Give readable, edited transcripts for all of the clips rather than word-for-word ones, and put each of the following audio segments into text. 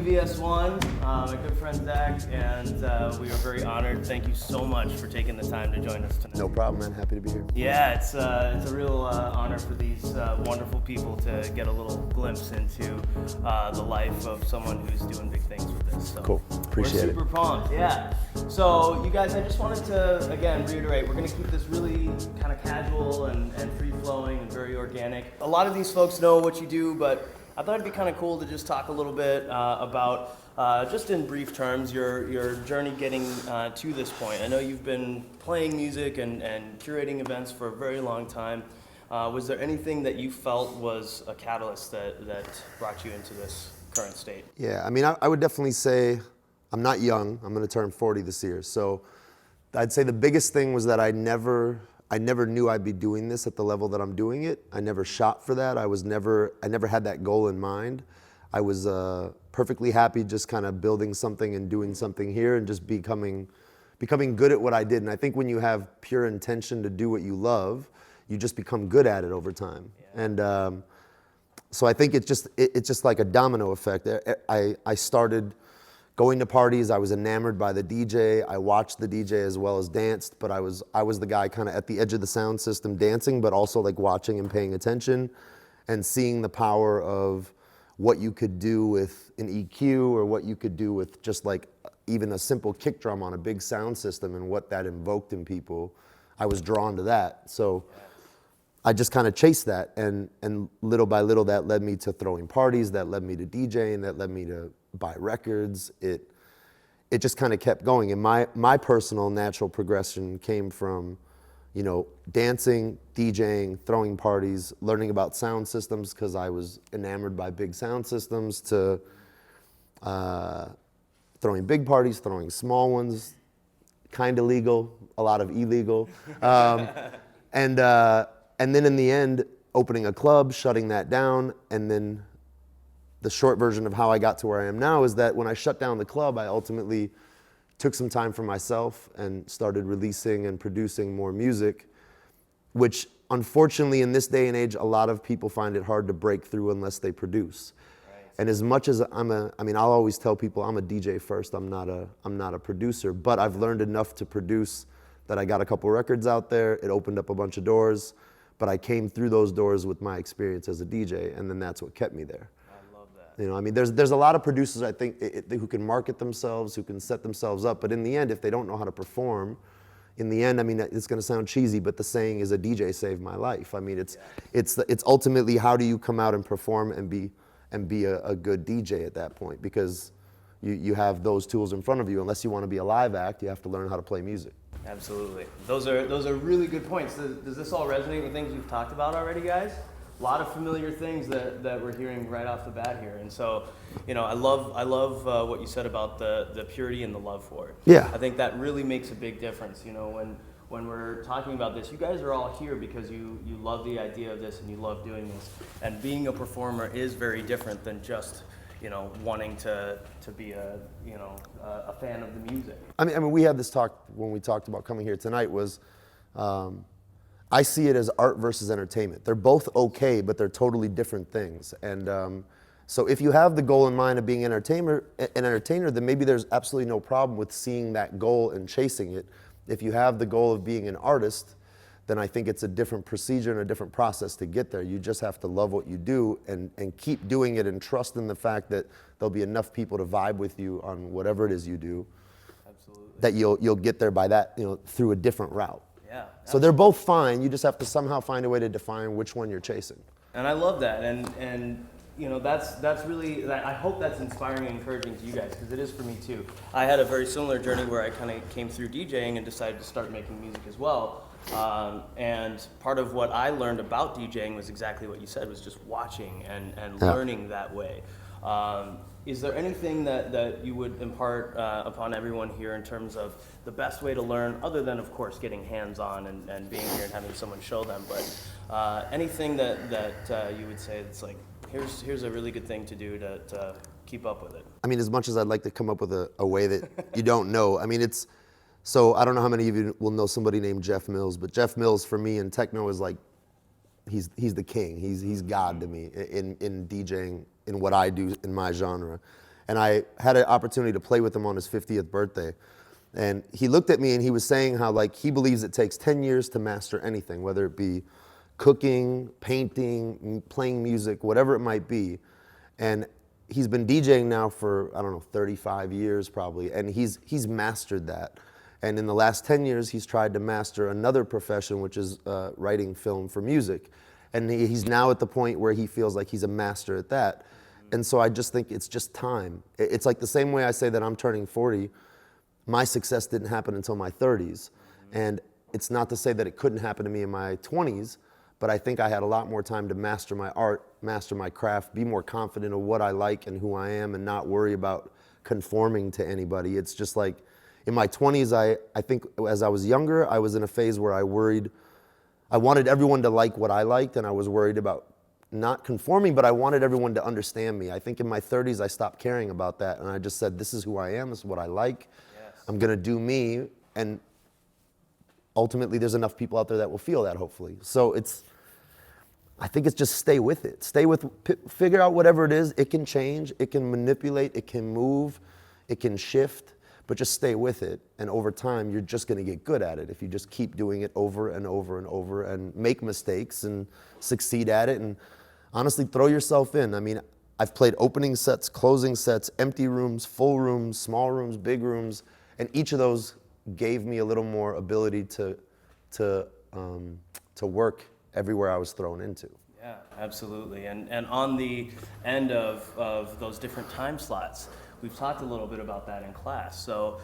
DVS1, my good friend Zach, and we are very honored. Thank you so much for taking the time to join us tonight. No problem, man. Happy to be here. Yeah, it's a real honor for these wonderful people to get a little glimpse into the life of someone who's doing big things with this. So Cool. Appreciate it. we're super pumped. Yeah. So you guys, I just wanted to again reiterate, we're going to keep this really kind of casual and free flowing and very organic. A lot of these folks know what you do, but I thought it'd be kind of cool to just talk a little bit about, just in brief terms, your journey getting to this point. I know you've been playing music and curating events for a very long time. Was there anything that you felt was a catalyst that brought you into this current state? Yeah, I mean, I would definitely say I'm not young. I'm going to turn 40 this year. So I'd say the biggest thing was that I never knew I'd be doing this at the level that I'm doing it. I never shot for that. I never had that goal in mind. I was perfectly happy just kind of building something and doing something here and just becoming good at what I did. And I think when you have pure intention to do what you love, you just become good at it over time. Yeah. And so I think it's just like a domino effect. I started going to parties. I was enamored by the DJ. I watched the DJ as well as danced, but I was the guy kind of at the edge of the sound system dancing, but also like watching and paying attention and seeing the power of what you could do with an EQ or what you could do with just like even a simple kick drum on a big sound system and what that invoked in people. I was drawn to that. So I just kind of chased that, and little by little that led me to throwing parties, that led me to DJing, that led me to buy records. It just kind of kept going. And my personal natural progression came from, dancing, DJing, throwing parties, learning about sound systems because I was enamored by big sound systems, to throwing big parties, throwing small ones, kind of legal, a lot of illegal. And then in the end, opening a club, shutting that down, and then the short version of how I got to where I am now is that when I shut down the club, I ultimately took some time for myself and started releasing and producing more music, which unfortunately in this day and age, a lot of people find it hard to break through unless they produce. Right. And as much as I'll always tell people I'm a DJ first, I'm not a producer, but I've learned enough to produce that I got a couple records out there. It opened up a bunch of doors, but I came through those doors with my experience as a DJ, and then that's what kept me there. There's a lot of producers, I think, who can market themselves, who can set themselves up, but in the end, if they don't know how to perform, in the end, it's going to sound cheesy, but the saying is a DJ saved my life. It's ultimately how do you come out and perform and be a good DJ at that point, because you have those tools in front of you. Unless you want to be a live act, you have to learn how to play music. Absolutely. Those are really good points. Does this all resonate with things we've talked about already, guys? A lot of familiar things that we're hearing right off the bat here. And so, I love what you said about the purity and the love for it. Yeah. I think that really makes a big difference. When we're talking about this, you guys are all here because you love the idea of this and you love doing this. And being a performer is very different than just wanting to be a fan of the music. We had this talk when we talked about coming here tonight. I see it as art versus entertainment. They're both okay, but they're totally different things. And so if you have the goal in mind of being an entertainer, then maybe there's absolutely no problem with seeing that goal and chasing it. If you have the goal of being an artist, then I think it's a different procedure and a different process to get there. You just have to love what you do and keep doing it and trust in the fact that there'll be enough people to vibe with you on whatever it is you do. Absolutely. That you'll get there by that, through a different route. Yeah. So they're both fine. You just have to somehow find a way to define which one you're chasing. And I love that. And that's really, I hope that's inspiring and encouraging to you guys, because it is for me too. I had a very similar journey where I kind of came through DJing and decided to start making music as well. And part of what I learned about DJing was exactly what you said, was just watching and learning that way. Is there anything that you would impart upon everyone here in terms of the best way to learn, other than, of course, getting hands-on and being here and having someone show them, but anything that you would say that's like, here's a really good thing to do to keep up with it? As much as I'd like to come up with a way that you don't know, so I don't know how many of you will know somebody named Jeff Mills, but Jeff Mills for me in techno is like, he's the king. He's God to me in DJing, in what I do in my genre. And I had an opportunity to play with him on his 50th birthday. And he looked at me and he was saying how like he believes it takes 10 years to master anything, whether it be cooking, painting, playing music, whatever it might be. And he's been DJing now for, I don't know, 35 years probably, and he's mastered that. And in the last 10 years, he's tried to master another profession, which is writing film for music. And he's now at the point where he feels like he's a master at that. And so I just think it's just time. It's like the same way I say that I'm turning 40, my success didn't happen until my 30s. And it's not to say that it couldn't happen to me in my 20s, but I think I had a lot more time to master my art, master my craft, be more confident of what I like and who I am, and not worry about conforming to anybody. It's just like, in my 20s, I think as I was younger, I was in a phase where I wanted everyone to like what I liked, and I was worried about not conforming, but I wanted everyone to understand me. I think in my 30s, I stopped caring about that, and I just said, this is who I am, this is what I like. Yes. I'm gonna do me, and ultimately there's enough people out there that will feel that, hopefully. So I think it's just stay with it. Figure out whatever it is. It can change, it can manipulate, it can move, it can shift, but just stay with it. And over time, you're just gonna get good at it if you just keep doing it over and over and over and make mistakes and succeed at it. And honestly, throw yourself in. I mean, I've played opening sets, closing sets, empty rooms, full rooms, small rooms, big rooms, and each of those gave me a little more ability to work everywhere I was thrown into. Yeah, absolutely. And on the end of those different time slots, we've talked a little bit about that in class. So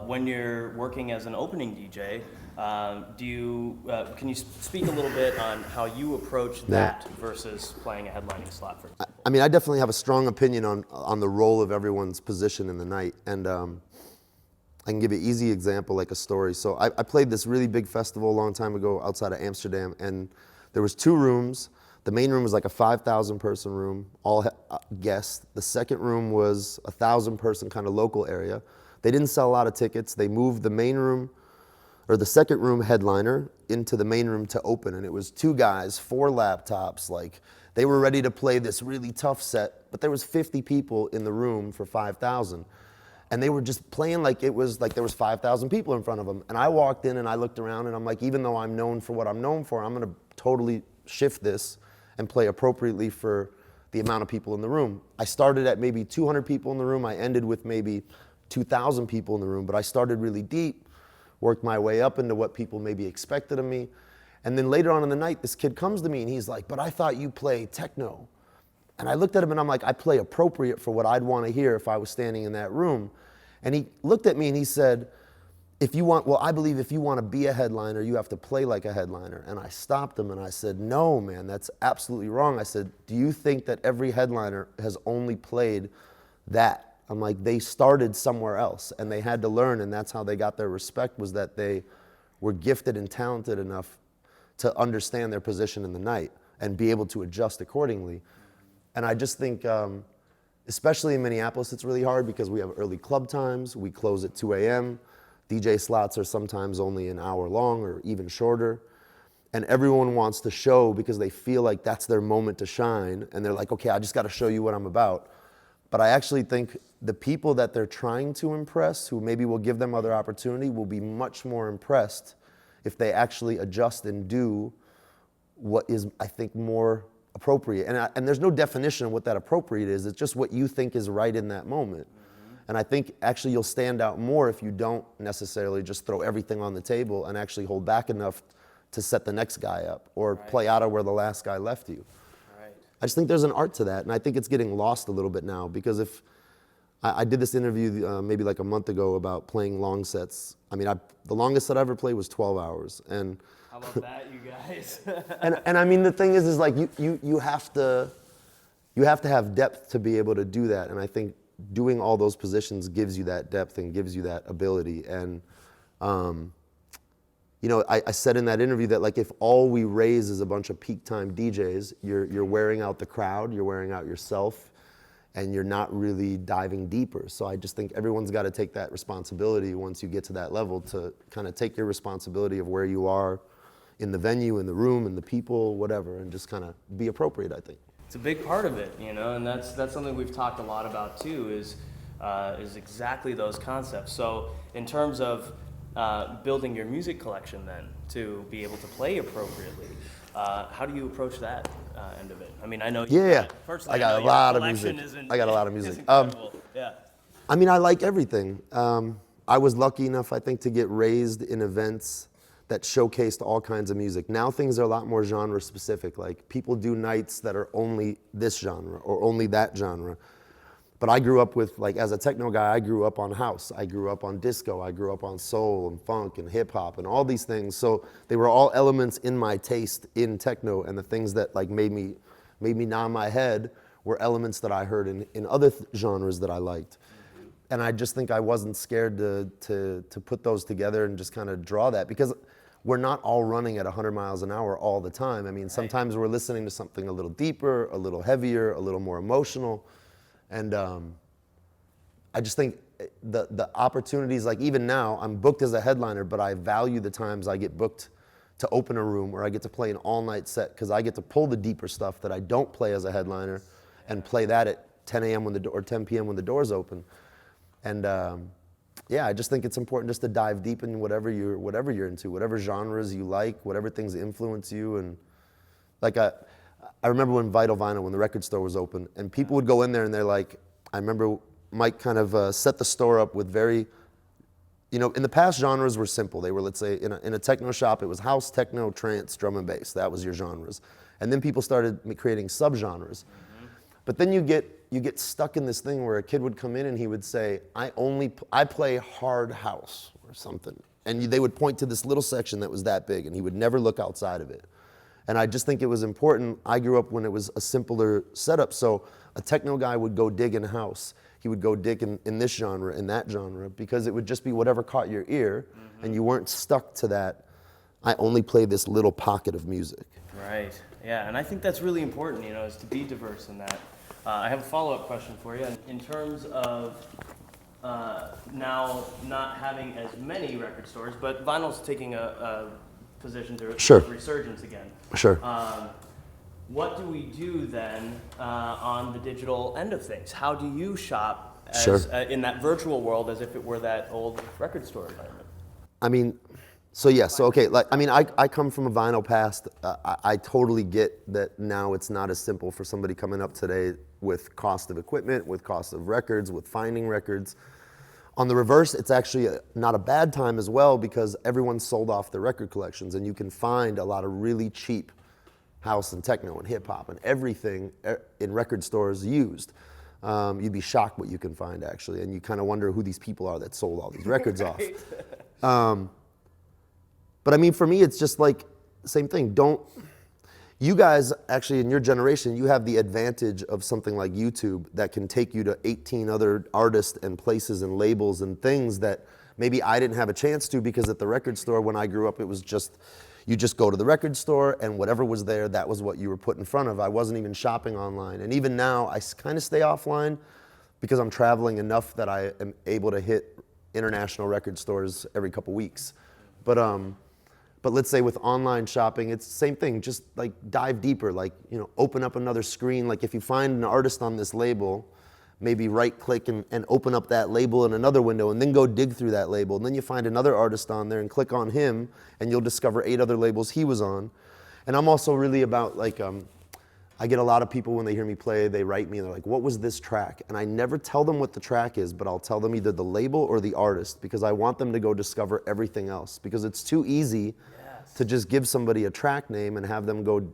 when you're working as an opening DJ, can you speak a little bit on how you approach that versus playing a headlining slot, for example? I mean, I definitely have a strong opinion on the role of everyone's position in the night. And I can give you an easy example, like a story. So I played this really big festival a long time ago outside of Amsterdam, and there was 2 rooms. The main room was like a 5,000 person room, all guests. The second room was a 1,000 person kind of local area. They didn't sell a lot of tickets. They moved the main room, or the second room headliner, into the main room to open. And it was 2 guys, 4 laptops, like they were ready to play this really tough set, but there was 50 people in the room for 5,000. And they were just playing like it was like there was 5,000 people in front of them. And I walked in and I looked around and I'm like, even though I'm known for what I'm known for, I'm gonna totally shift this and play appropriately for the amount of people in the room. I started at maybe 200 people in the room. I ended with maybe 2,000 people in the room, but I started really deep, worked my way up into what people maybe expected of me. And then later on in the night, this kid comes to me and he's like, but I thought you play techno. And I looked at him and I'm like, I play appropriate for what I'd want to hear if I was standing in that room. And he looked at me and he said, I believe if you want to be a headliner, you have to play like a headliner. And I stopped him and I said, no, man, that's absolutely wrong. I said, do you think that every headliner has only played that? I'm like, they started somewhere else and they had to learn, and that's how they got their respect, was that they were gifted and talented enough to understand their position in the night and be able to adjust accordingly. And I just think, especially in Minneapolis, it's really hard because we have early club times. We close at 2 a.m. DJ slots are sometimes only an hour long or even shorter. And everyone wants to show because they feel like that's their moment to shine. And they're like, okay, I just got to show you what I'm about. But I actually think the people that they're trying to impress, who maybe will give them other opportunity, will be much more impressed if they actually adjust and do what is, I think, more appropriate. And there's no definition of what that appropriate is. It's just what you think is right in that moment. Mm-hmm. And I think actually you'll stand out more if you don't necessarily just throw everything on the table and actually hold back enough to set the next guy up or play out of where the last guy left you. Right. I just think there's an art to that, and I think it's getting lost a little bit now, because if I did this interview maybe like a month ago about playing long sets. I mean, the longest set I ever played was 12 hours. And how about that, you guys? and I mean, the thing is like you have to have depth to be able to do that. And I think doing all those positions gives you that depth and gives you that ability. And you know, I said in that interview that like if all we raise is a bunch of peak time DJs, you're wearing out the crowd, you're wearing out yourself, and you're not really diving deeper. So I just think everyone's got to take that responsibility once you get to that level, to kind of take your responsibility of where you are in the venue, in the room, in the people, whatever, and just kind of be appropriate, I think. It's a big part of it, you know, and that's something we've talked a lot about too. Is exactly those concepts. So in terms of building your music collection, then to be able to play appropriately, how do you approach that end of it? I mean, I know you. Yeah, Personally, I got know a your lot of collection music. isn't- I got a lot of is music. incredible. Yeah. I mean, I like everything. I was lucky enough, I think, to get raised in events that showcased all kinds of music. Now things are a lot more genre specific. Like people do nights that are only this genre or only that genre. But I grew up with, like, as a techno guy, I grew up on house. I grew up on disco. I grew up on soul and funk and hip hop and all these things. So they were all elements in my taste in techno, and the things that like made me nod my head were elements that I heard in other genres that I liked. And I just think I wasn't scared to put those together and just kind of draw that, because we're not all running at 100 miles an hour all the time. I mean, sometimes we're listening to something a little deeper, a little heavier, a little more emotional. And I just think the opportunities, like even now, I'm booked as a headliner, but I value the times I get booked to open a room where I get to play an all-night set, because I get to pull the deeper stuff that I don't play as a headliner and play that at 10 a.m. or 10 p.m. when the doors open. And yeah, I just think it's important just to dive deep in whatever you're into, whatever genres you like, whatever things influence you. And like I remember when Vital Vinyl, when the record store was open, and people would go in there and they're like, I remember Mike kind of set the store up with very, you know, in the past genres were simple. They were, let's say, in a techno shop, it was house, techno, trance, drum and bass. That was your genres. And then people started creating subgenres. But then you get stuck in this thing where a kid would come in and he would say, I play hard house or something. And they would point to this little section that was that big, and he would never look outside of it. And I just think it was important. I grew up when it was a simpler setup. So a techno guy would go dig in house. He would go dig in this genre, in that genre, because it would just be whatever caught your ear, and you weren't stuck to that, I only play this little pocket of music. Right. Yeah, and I think that's really important, you know, is to be diverse in that. I have a follow-up question for you. In terms of now not having as many record stores, but vinyl's taking a position to Sure. resurgence again. Sure. What do we do then on the digital end of things? How do you shop as, Sure. In that virtual world as if it were that old record store environment? I mean, so yeah, so okay, like, I mean, I come from a vinyl past. I totally get that now it's not as simple for somebody coming up today with cost of equipment, with cost of records, with finding records. On the reverse, it's actually not a bad time as well, because everyone's sold off their record collections, and you can find a lot of really cheap house and techno and hip hop and everything in record stores used. You'd be shocked what you can find, actually, and you kind of wonder who these people are that sold all these records off. But I mean, for me, it's just like, same thing. You guys, actually, in your generation, you have the advantage of something like YouTube that can take you to 18 other artists and places and labels and things that maybe I didn't have a chance to, because at the record store when I grew up, it was just, you just go to the record store and whatever was there, that was what you were put in front of. I wasn't even shopping online. And even now, I kind of stay offline because I'm traveling enough that I am able to hit international record stores every couple weeks. But let's say with online shopping, it's the same thing. Just like dive deeper, like, you know, open up another screen. Like if you find an artist on this label, maybe right click and open up that label in another window, and then go dig through that label. And then you find another artist on there and click on him, and you'll discover 8 other labels he was on. And I'm also really about like, I get a lot of people when they hear me play, they write me and they're like, what was this track? And I never tell them what the track is, but I'll tell them either the label or the artist, because I want them to go discover everything else. Because it's too easy to just give somebody a track name and have them go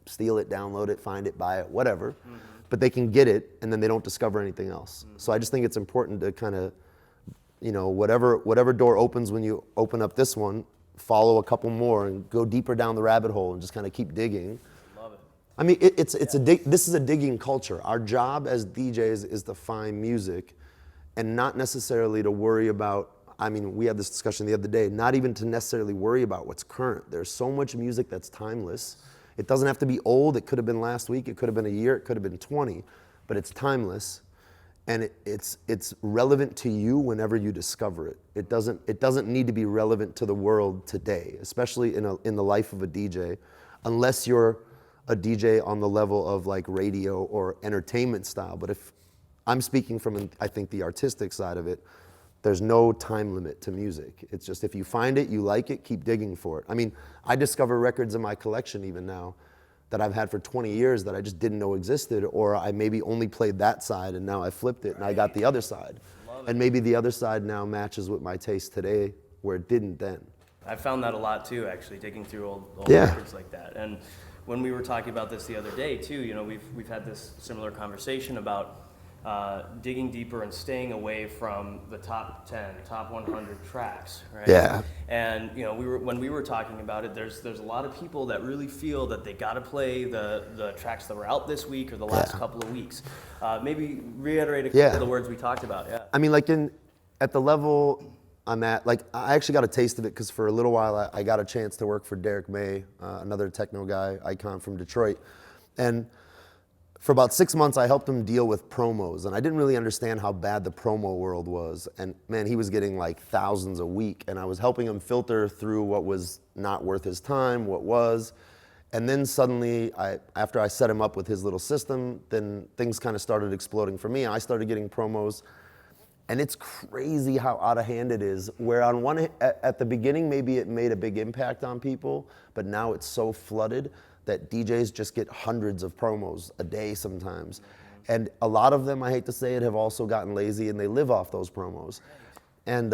steal it, download it, find it, buy it, whatever. But they can get it and then they don't discover anything else. So I just think it's important to kind of, you know, whatever door opens when you open up this one, follow a couple more and go deeper down the rabbit hole and just kind of keep digging. Love it. I mean, this is a digging culture. Our job as DJs is to find music and not necessarily to worry about, I mean, we had this discussion the other day, not even to necessarily worry about what's current. There's so much music that's timeless. It doesn't have to be old. It could have been last week. It could have been a year. It could have been 20, but it's timeless. And it's relevant to you whenever you discover it. It doesn't need to be relevant to the world today, especially in the life of a DJ, unless you're a DJ on the level of like radio or entertainment style. But if I'm speaking from, I think, the artistic side of it, there's no time limit to music. It's just if you find it, you like it, keep digging for it. I mean, I discover records in my collection even now that I've had for 20 years that I just didn't know existed, or I maybe only played that side and now I flipped it and I got the other side. And maybe the other side now matches with my taste today where it didn't then. I found that a lot too, actually, digging through old Yeah. records like that. And when we were talking about this the other day too, you know, we've had this similar conversation about digging deeper and staying away from the top 10, top 100 tracks, right? Yeah. And you know, when we were talking about it, there's a lot of people that really feel that they got to play the tracks that were out this week or the last couple of weeks. Maybe reiterate a couple of the words we talked about. Yeah. I mean, like at the level I'm at, like I actually got a taste of it because for a little while I got a chance to work for Derek May, another techno guy, icon from Detroit, and for about 6 months, I helped him deal with promos, and I didn't really understand how bad the promo world was. And man, he was getting like thousands a week, and I was helping him filter through what was not worth his time, what was. And then suddenly, after I set him up with his little system, then things kind of started exploding for me. I started getting promos, and it's crazy how out of hand it is. Where at the beginning, maybe it made a big impact on people, but now it's so flooded that DJs just get hundreds of promos a day sometimes. And a lot of them, I hate to say it, have also gotten lazy and they live off those promos. And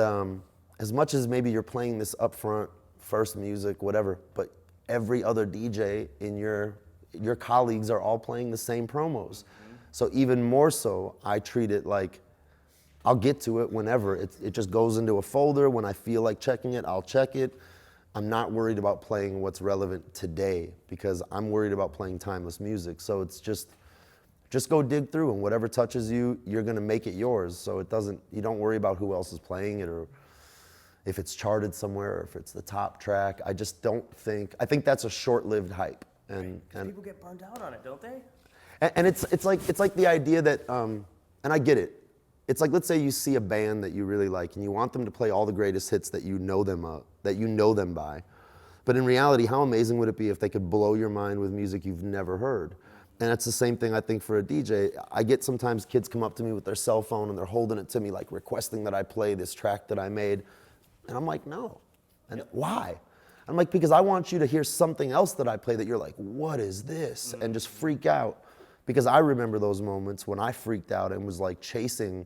as much as maybe you're playing this upfront, first music, whatever, but every other DJ in your colleagues are all playing the same promos. So even more so, I treat it like, I'll get to it whenever. It just goes into a folder. When I feel like checking it, I'll check it. I'm not worried about playing what's relevant today because I'm worried about playing timeless music. So it's just go dig through, and whatever touches you, you're gonna make it yours. So you don't worry about who else is playing it or if it's charted somewhere or if it's the top track. I think that's a short-lived hype. And people get burned out on it, don't they? And it's like the idea that, and I get it. It's like, let's say you see a band that you really like and you want them to play all the greatest hits that you know them by. But in reality, how amazing would it be if they could blow your mind with music you've never heard? And that's the same thing I think for a DJ. I get sometimes kids come up to me with their cell phone and they're holding it to me like requesting that I play this track that I made. And I'm like, no. And why? I'm like, because I want you to hear something else that I play that you're like, what is this? And just freak out. Because I remember those moments when I freaked out and was like chasing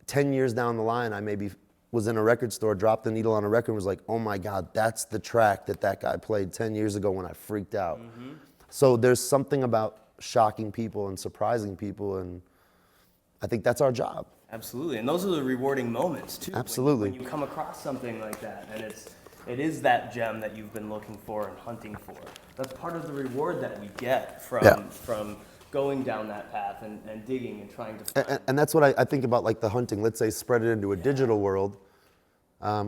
10 years down the line. I maybe was in a record store, dropped the needle on a record and was like, oh my God, that's the track that guy played 10 years ago when I freaked out. Mm-hmm. So there's something about shocking people and surprising people, and I think that's our job. Absolutely, and those are the rewarding moments too. Absolutely. When you come across something like that, and it is that gem that you've been looking for and hunting for. That's part of the reward that we get from going down that path and digging and trying to find. And that's what I think about, like the hunting. Let's say spread it into a digital world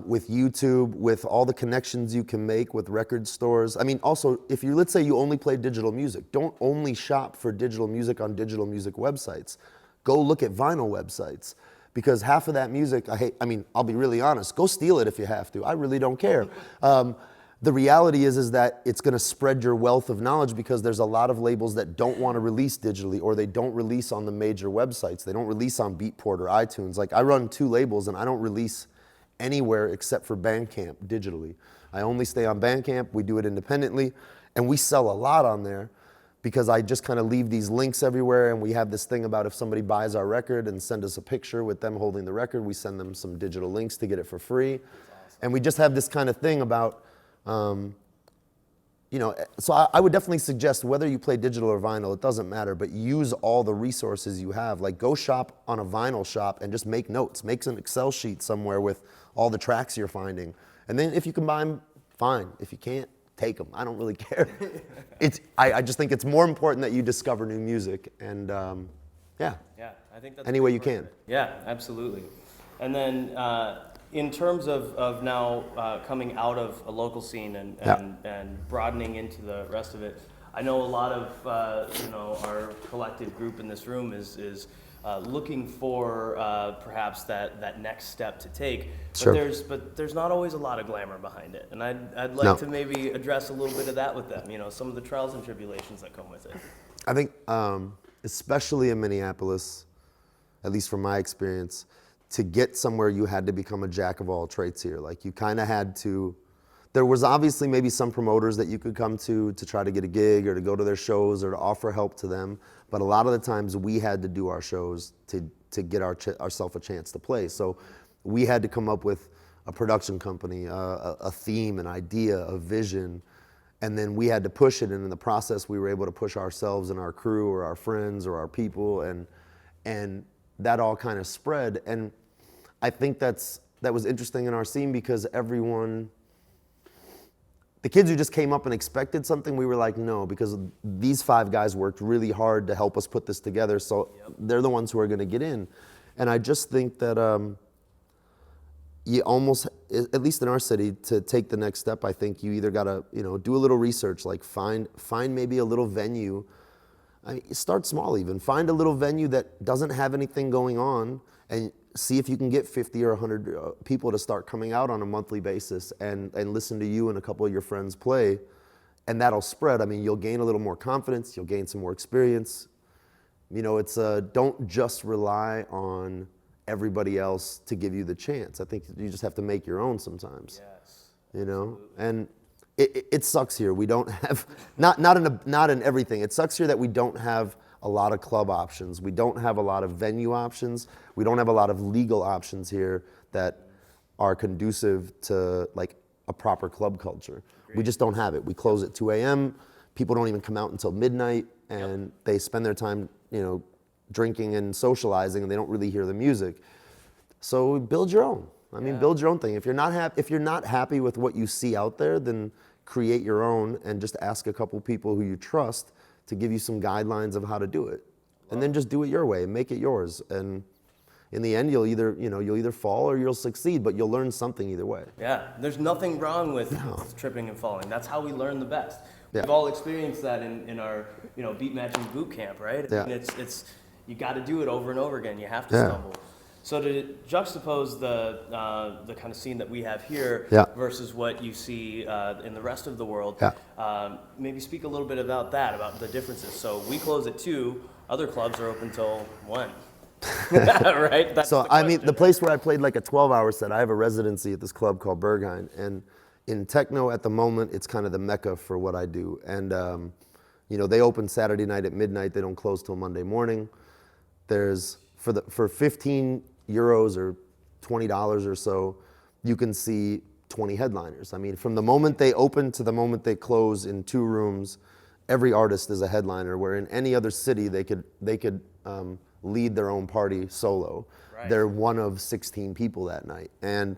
with YouTube, with all the connections you can make with record stores. I mean, also, let's say you only play digital music, don't only shop for digital music on digital music websites. Go look at vinyl websites. Because half of that music, I'll be really honest, go steal it if you have to. I really don't care. The reality is that it's going to spread your wealth of knowledge because there's a lot of labels that don't want to release digitally, or they don't release on the major websites. They don't release on Beatport or iTunes. Like, I run 2 labels and I don't release anywhere except for Bandcamp digitally. I only stay on Bandcamp. We do it independently, and we sell a lot on there because I just kind of leave these links everywhere, and we have this thing about if somebody buys our record and send us a picture with them holding the record, we send them some digital links to get it for free. Awesome. And we just have this kind of thing about so I would definitely suggest whether you play digital or vinyl, it doesn't matter, but use all the resources you have. Like, go shop on a vinyl shop and just make notes. Make an Excel sheet somewhere with all the tracks you're finding. And then if you can buy them, fine. If you can't, take them. I don't really care. I just think it's more important that you discover new music, and I think that's any way you can. Yeah, absolutely. And then in terms of now coming out of a local scene and broadening into the rest of it, I know a lot of our collective group in this room is looking for perhaps that next step to take. Sure. But there's not always a lot of glamour behind it, and I'd like No. to maybe address a little bit of that with them. You know, some of the trials and tribulations that come with it. I think, especially in Minneapolis, at least from my experience, to get somewhere you had to become a jack of all trades here. Like you kind of had to. There was obviously maybe some promoters that you could come to try to get a gig or to go to their shows or to offer help to them. But a lot of the times we had to do our shows to get ourselves a chance to play. So we had to come up with a production company, a theme, an idea, a vision, and then we had to push it. And in the process, we were able to push ourselves and our crew or our friends or our people, and that all kind of spread. And I think that was interesting in our scene because the kids who just came up and expected something, we were like, no, because these 5 guys worked really hard to help us put this together, so they're the ones who are gonna get in. And I just think that you almost, at least in our city, to take the next step, I think you either gotta, do a little research, like find maybe a little venue. I mean, start small even. Find a little venue that doesn't have anything going on and see if you can get 50 or 100 people to start coming out on a monthly basis and listen to you and a couple of your friends play, and that'll spread. I mean, you'll gain a little more confidence, you'll gain some more experience. It's don't just rely on everybody else to give you the chance. I think you just have to make your own sometimes. Yes. Absolutely. And it sucks here. We don't have, not in everything. It sucks here that we don't have a lot of club options. We don't have a lot of venue options. We don't have a lot of legal options here that are conducive to like a proper club culture. Agreed. We just don't have it. We close at 2 a.m. People don't even come out until midnight, and they spend their time, drinking and socializing, and they don't really hear the music. So build your own. I mean, build your own thing. If you're not happy with what you see out there, then create your own and just ask a couple people who you trust to give you some guidelines of how to do it. And then just do it your way and make it yours. And in the end, you'll either fall or you'll succeed, but you'll learn something either way. Yeah, there's nothing wrong with tripping and falling. That's how we learn the best. Yeah. We've all experienced that in our beat matching boot camp, right? Yeah. I mean, it's you got to do it over and over again. You have to stumble. So to juxtapose the kind of scene that we have here versus what you see in the rest of the world, maybe speak a little bit about that, about the differences. So we close at 2, other clubs are open till 1. Right? That's so I mean, the place where I played like a 12-hour set, I have a residency at this club called Berghain, and in techno at the moment, it's kind of the mecca for what I do. And they open Saturday night at midnight. They don't close till Monday morning. There's for 15 euros or $20 or so, you can see 20 headliners. I mean, from the moment they open to the moment they close in 2 rooms, every artist is a headliner, where in any other city they could lead their own party solo. Right. They're one of 16 people that night. And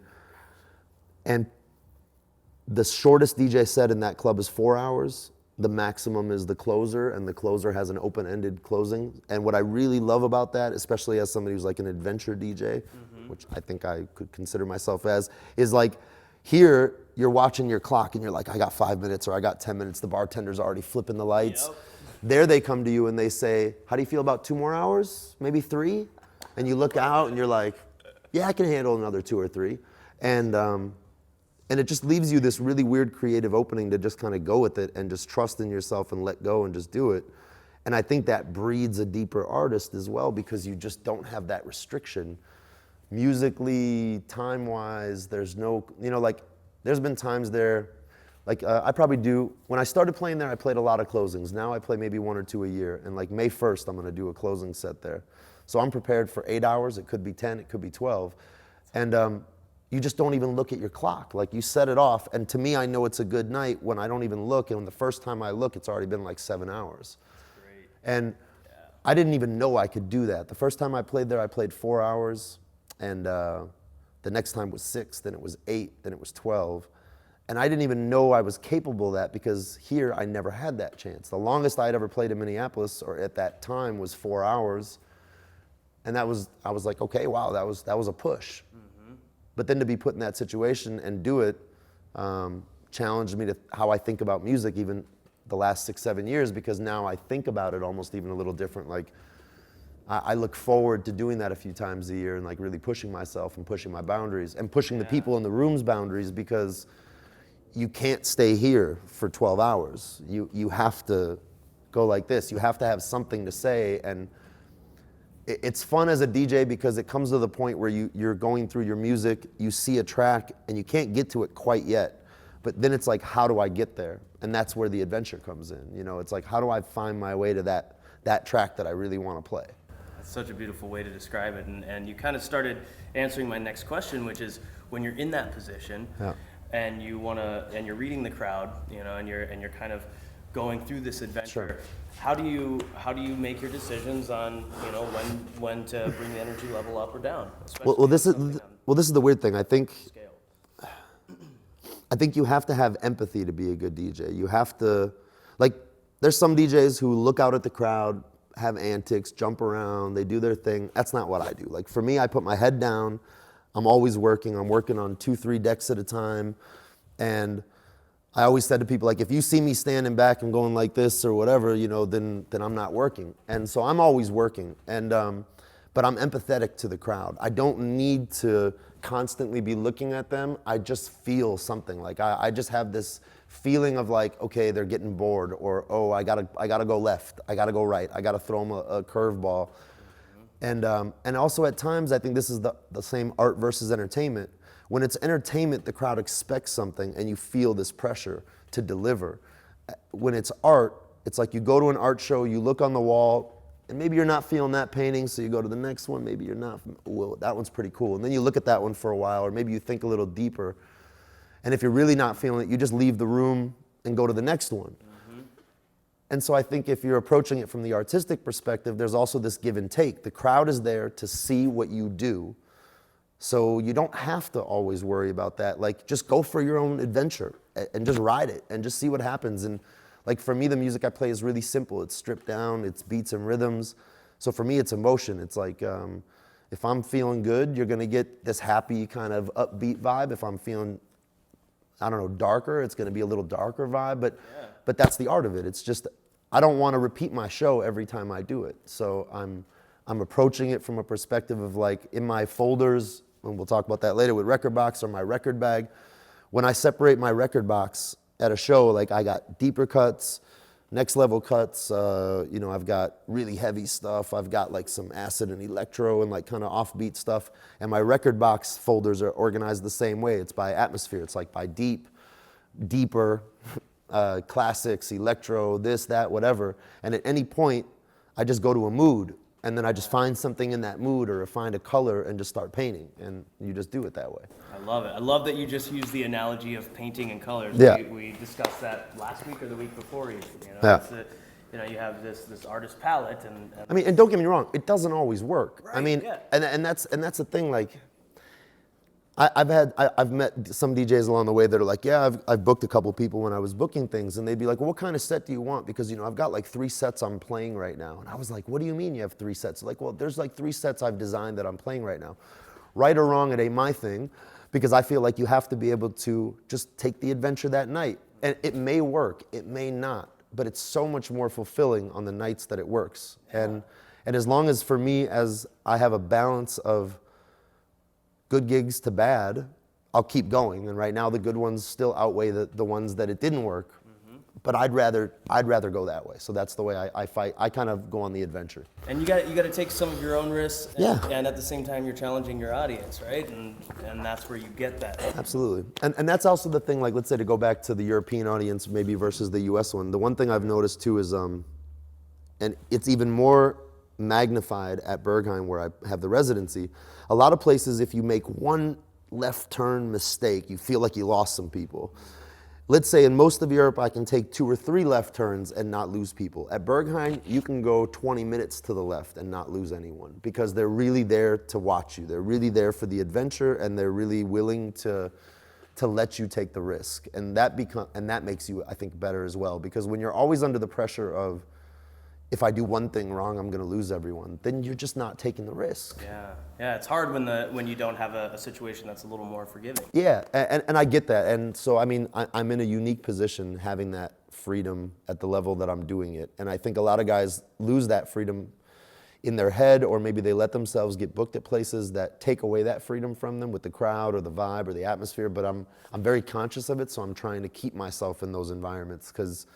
the shortest DJ set in that club is 4 hours. The maximum is the closer, and the closer has an open-ended closing. And what I really love about that, especially as somebody who's like an adventure DJ, which I think I could consider myself as, is like here you're watching your clock and you're like, I got 5 minutes or I got 10 minutes. The bartender's already flipping the lights. Yep. There they come to you and they say, how do you feel about 2 more hours? Maybe 3? And you look out and you're like, yeah, I can handle another 2 or 3. And it just leaves you this really weird creative opening to just kind of go with it and just trust in yourself and let go and just do it. And I think that breeds a deeper artist as well, because you just don't have that restriction. Musically, time-wise, there's no, there's been times there, I probably do, when I started playing there, I played a lot of closings. Now I play maybe 1 or 2 a year. And like May 1st, I'm gonna do a closing set there. So I'm prepared for 8 hours. It could be 10, it could be 12. And you just don't even look at your clock. Like you set it off. And to me, I know it's a good night when I don't even look. And when the first time I look, it's already been like 7 hours. Great. And I didn't even know I could do that. The first time I played there, I played 4 hours. And the next time was 6, then it was 8, then it was 12. And I didn't even know I was capable of that, because here I never had that chance. The longest I'd ever played in Minneapolis, or at that time, was 4 hours. And I was like, okay, wow, that was a push. But then to be put in that situation and do it challenged me to how I think about music even the last 6, 7 years, because now I think about it almost even a little different. Like, I look forward to doing that a few times a year and like really pushing myself and pushing my boundaries and pushing the people in the room's boundaries, because you can't stay here for 12 hours. You have to go like this. You have to have something to say. And it's fun as a DJ because it comes to the point where you're going through your music, you see a track and you can't get to it quite yet. But then it's like, how do I get there? And that's where the adventure comes in. You know, it's like, how do I find my way to that track that I really want to play? That's such a beautiful way to describe it. And you kind of started answering my next question, which is when you're in that position, and you're reading the crowd, you know, and you're kind of going through this adventure. Sure. How do you make your decisions on, you know, when to bring the energy level up or down? Well, this is the weird thing. I think you have to have empathy to be a good DJ. You have to, like, there's some DJs who look out at the crowd, have antics, jump around, they do their thing. That's not what I do. Like, for me, I put my head down. I'm always working. I'm working on 2-3 decks at a time. And I always said to people, like, if you see me standing back and going like this or whatever, you know, then I'm not working. And so I'm always working. And but I'm empathetic to the crowd. I don't need to constantly be looking at them. I just feel something. Like, I just have this feeling of like, okay, they're getting bored, or, oh, I gotta go left, I gotta go right, I gotta throw them a curveball. And also at times, I think this is the same art versus entertainment. When it's entertainment, the crowd expects something and you feel this pressure to deliver. When it's art, it's like you go to an art show, you look on the wall, and maybe you're not feeling that painting, so you go to the next one, maybe you're not, well, that one's pretty cool. And then you look at that one for a while, or maybe you think a little deeper. And if you're really not feeling it, you just leave the room and go to the next one. And so I think if you're approaching it from the artistic perspective, there's also this give and take. The crowd is there to see what you do. So you don't have to always worry about that. Like, just go for your own adventure and just ride it and just see what happens. And like, for me, the music I play is really simple. It's stripped down, it's beats and rhythms. So for me, it's emotion. It's like, if I'm feeling good, you're gonna get this happy kind of upbeat vibe. If I'm feeling, I don't know, darker, it's gonna be a little darker vibe, but that's the art of it. It's just, I don't wanna repeat my show every time I do it. So I'm approaching it from a perspective of, like, in my folders, and we'll talk about that later with record box or my record bag. When I separate my record box at a show, like, I got deeper cuts, next level cuts, you know, I've got really heavy stuff, I've got like some acid and electro and like kind of offbeat stuff, and my record box folders are organized the same way. It's by atmosphere. It's like by deep, deeper, classics, electro, this, that, whatever. And at any point, I just go to a mood, and then I just find something in that mood, or find a color and just start painting, and you just do it that way. I love it. I love that you just used the analogy of painting and colors. Yeah. We discussed that last week or the week before even. You know, Yeah. You know, you have this artist palette, and I mean, and don't get me wrong, it doesn't always work. Right, I mean, yeah. and that's the thing. Like, I've met some DJs along the way that are like, yeah, I've booked a couple people when I was booking things, and they'd be like, well, what kind of set do you want? Because, you know, I've got like 3 sets I'm playing right now. And I was like, what do you mean you have 3 sets? Like, well, there's like 3 sets I've designed that I'm playing right now. Right or wrong, it ain't my thing, because I feel like you have to be able to just take the adventure that night. And it may work, it may not, but it's so much more fulfilling on the nights that it works. And as long as, for me, as I have a balance of good gigs to bad, I'll keep going. And right now, the good ones still outweigh the ones that it didn't work. But I'd rather go that way. So that's the way I fight. I kind of go on the adventure. And you got to take some of your own risks. And, Yeah. and at the same time, you're challenging your audience, right? And that's where you get that. Absolutely. And that's also the thing, like, let's say, to go back to the European audience maybe versus the US one, the one thing I've noticed too is, and it's even more magnified at Berghain where I have the residency, a lot of places, if you make one left turn mistake, you feel like you lost some people. Let's say in most of Europe, I can take 2 or 3 left turns and not lose people. At Berghain, you can go 20 minutes to the left and not lose anyone, because they're really there to watch you. They're really there for the adventure, and they're really willing to let you take the risk. And that makes you, I think, better as well, because when you're always under the pressure of, if I do one thing wrong, I'm going to lose everyone, then you're just not taking the risk. Yeah, it's hard when you don't have a situation that's a little more forgiving. Yeah, and I get that. And so, I mean, I'm in a unique position having that freedom at the level that I'm doing it. And I think a lot of guys lose that freedom in their head, or maybe they let themselves get booked at places that take away that freedom from them with the crowd or the vibe or the atmosphere. But I'm very conscious of it, so I'm trying to keep myself in those environments, because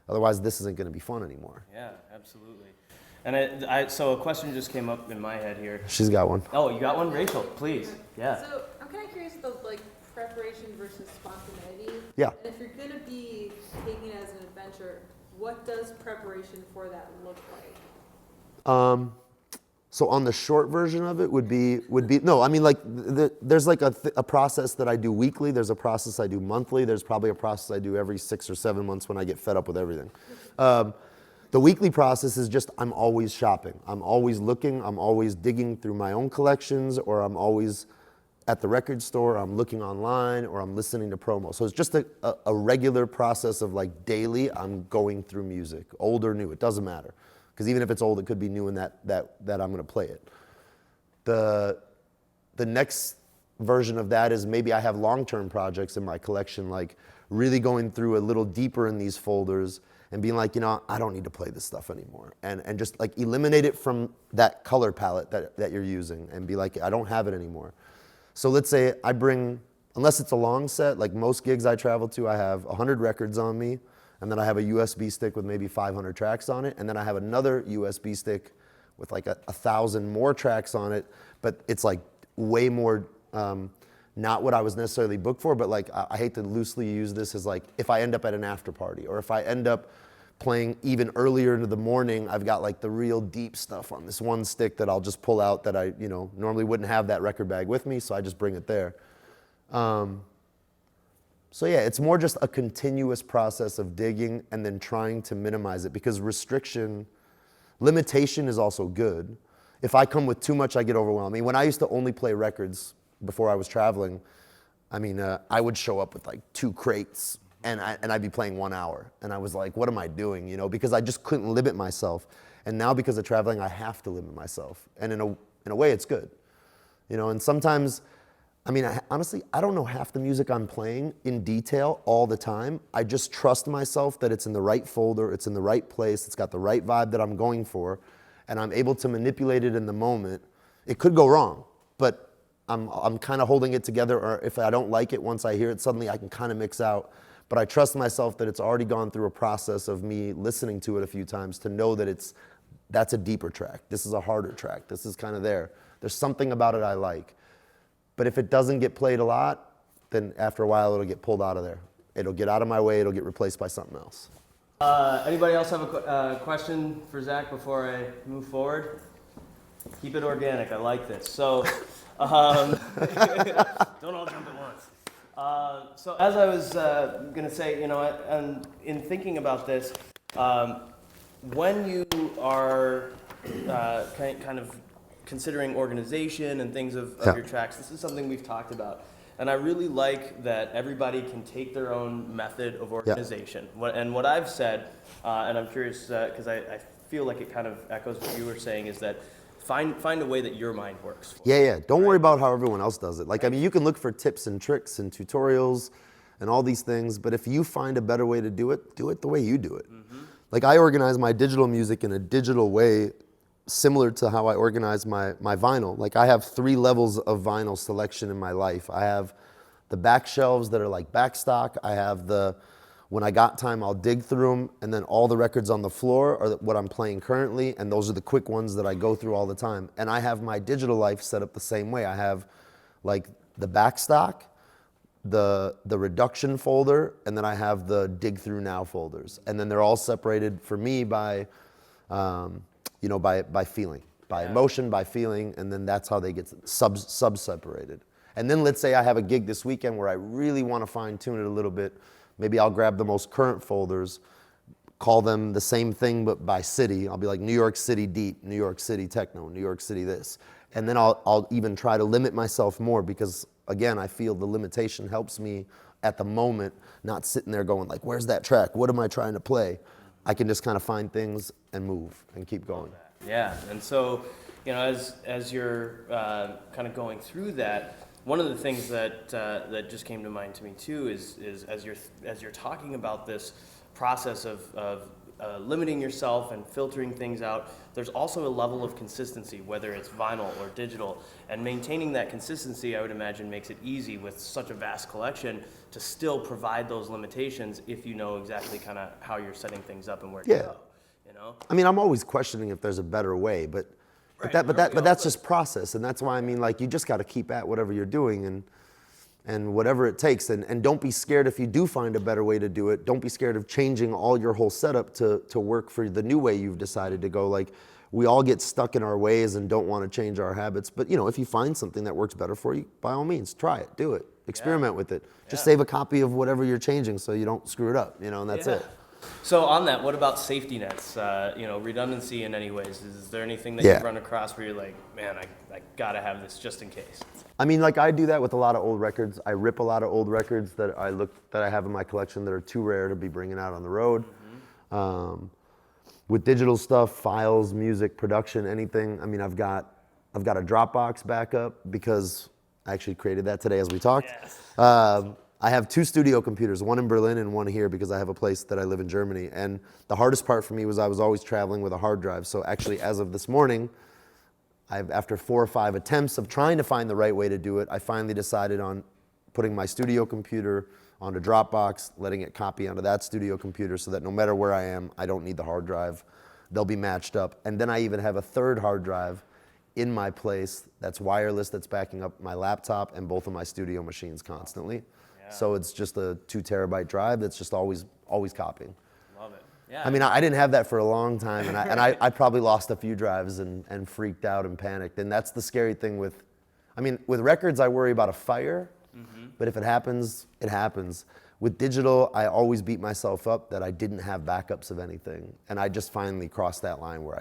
otherwise this isn't going to be fun anymore. Yeah, absolutely. And so a question just came up in my head here. She's got one. Oh, you got one, Rachel? Please. Yeah. So I'm kind of curious about like preparation versus spontaneity. Yeah. And if you're going to be taking it as an adventure, what does preparation for that look like? So on the short version of it would be no, I mean, like there's like a process that I do weekly. There's a process I do monthly. There's probably a process I do every 6 or 7 months when I get fed up with everything. The weekly process is just I'm always shopping. I'm always looking. I'm always digging through my own collections, or I'm always at the record store. I'm looking online, or I'm listening to promo. So it's just a regular process of like daily. I'm going through music, old or new. It doesn't matter. Because even if it's old, it could be new, and that I'm going to play it. The next version of that is maybe I have long-term projects in my collection, like really going through a little deeper in these folders and being like, I don't need to play this stuff anymore. And just like eliminate it from that color palette that you're using and be like, I don't have it anymore. So let's say I bring, unless it's a long set, like most gigs I travel to, I have 100 records on me. And then I have a USB stick with maybe 500 tracks on it. And then I have another USB stick with like 1,000 more tracks on it. But it's like way more, not what I was necessarily booked for. But like, I hate to loosely use this as like, if I end up at an after party, or if I end up playing even earlier into the morning, I've got like the real deep stuff on this one stick that I'll just pull out that I, normally wouldn't have that record bag with me. So I just bring it there. So yeah, it's more just a continuous process of digging and then trying to minimize it, because limitation is also good. If I come with too much, I get overwhelmed. I mean, when I used to only play records before I was traveling, I would show up with like 2 crates and I'd be playing 1 hour. And I was like, what am I doing? Because I just couldn't limit myself. And now because of traveling, I have to limit myself. And in a way, it's good. And sometimes, honestly, I don't know half the music I'm playing in detail all the time. I just trust myself that it's in the right folder, it's in the right place, it's got the right vibe that I'm going for, and I'm able to manipulate it in the moment. It could go wrong, but I'm kind of holding it together, or if I don't like it once I hear it, suddenly I can kind of mix out. But I trust myself that it's already gone through a process of me listening to it a few times to know that that's a deeper track. This is a harder track. This is kind of there. There's something about it I like. But if it doesn't get played a lot, then after a while it'll get pulled out of there. It'll get out of my way, it'll get replaced by something else. Anybody else have a question for Zach before I move forward? Keep it organic, I like this. So, don't all jump at once. So as I was gonna say, and in thinking about this, when you are kind of considering organization and things of your tracks, this is something we've talked about. And I really like that everybody can take their own method of organization. And what I've said, and I'm curious, because I feel like it kind of echoes what you were saying, is that find a way that your mind works for. Yeah. Don't worry about how everyone else does it. Like, you can look for tips and tricks and tutorials and all these things, but if you find a better way to do it the way you do it. Mm-hmm. Like, I organize my digital music in a digital way similar to how I organize my vinyl. Like, I have 3 levels of vinyl selection in my life. I have the back shelves that are like back stock. I have when I got time, I'll dig through them, and then all the records on the floor are what I'm playing currently, and those are the quick ones that I go through all the time. And I have my digital life set up the same way. I have like the back stock, the reduction folder, and then I have the dig through now folders. And then they're all separated for me by by feeling, by emotion, by feeling, and then that's how they get sub-separated. And then let's say I have a gig this weekend where I really want to fine tune it a little bit. Maybe I'll grab the most current folders, call them the same thing but by city. I'll be like New York City deep, New York City techno, New York City this. And then I'll even try to limit myself more, because again, I feel the limitation helps me at the moment, not sitting there going like, where's that track? What am I trying to play? I can just kind of find things and move and keep going. Yeah, and so, as you're kind of going through that, one of the things that just came to mind to me too is as you're talking about this process of limiting yourself and filtering things out, there's also a level of consistency, whether it's vinyl or digital. And maintaining that consistency, I would imagine, makes it easy with such a vast collection to still provide those limitations if you know exactly kind of how you're setting things up and where to go. You know? I mean, I'm always questioning if there's a better way, but that's just process, and that's why I mean, like, you just got to keep at whatever you're doing and whatever it takes, and don't be scared if you do find a better way to do it. Don't be scared of changing all your whole setup to work for the new way you've decided to go. Like, we all get stuck in our ways and don't want to change our habits, but you know, if you find something that works better for you, by all means, try it, do it, experiment with it. Just save a copy of whatever you're changing so you don't screw it up, you know, and that's it. So on that, what about safety nets? You know, redundancy in any ways. Is there anything that you've run across where you're like, man, I gotta have this just in case? I mean, like, I do that with a lot of old records. I rip a lot of old records that I have in my collection that are too rare to be bringing out on the road. With digital stuff, files, music, production, anything. I mean, I've got a Dropbox backup because I actually created that today as we talked. Yes. I have 2 studio computers, one in Berlin and one here because I have a place that I live in Germany. And the hardest part for me was I was always traveling with a hard drive. So actually, as of this morning, after 4 or 5 attempts of trying to find the right way to do it, I finally decided on putting my studio computer onto Dropbox, letting it copy onto that studio computer so that no matter where I am, I don't need the hard drive. They'll be matched up. And then I even have a 3rd hard drive in my place that's wireless, that's backing up my laptop and both of my studio machines constantly. So it's just a 2 terabyte drive that's just always copying. Love it. Yeah. I mean, I didn't have that for a long time, and I probably lost a few drives and freaked out and panicked. And that's the scary thing with records, I worry about a fire, but if it happens, it happens. With digital, I always beat myself up that I didn't have backups of anything. And I just finally crossed that line where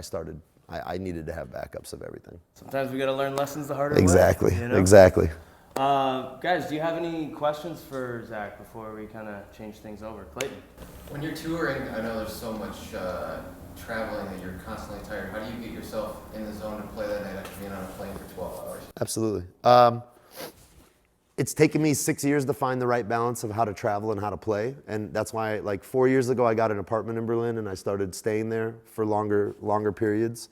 I needed to have backups of everything. Sometimes we gotta learn lessons the harder way. Exactly, you know? exactly. Guys, do you have any questions for Zach before we kind of change things over? Clayton? When you're touring, I know there's so much traveling that you're constantly tired. How do you get yourself in the zone to play that night after being on a plane for 12 hours? Absolutely. It's taken me 6 years to find the right balance of how to travel and how to play. And that's why, like, 4 years ago, I got an apartment in Berlin and I started staying there for longer periods.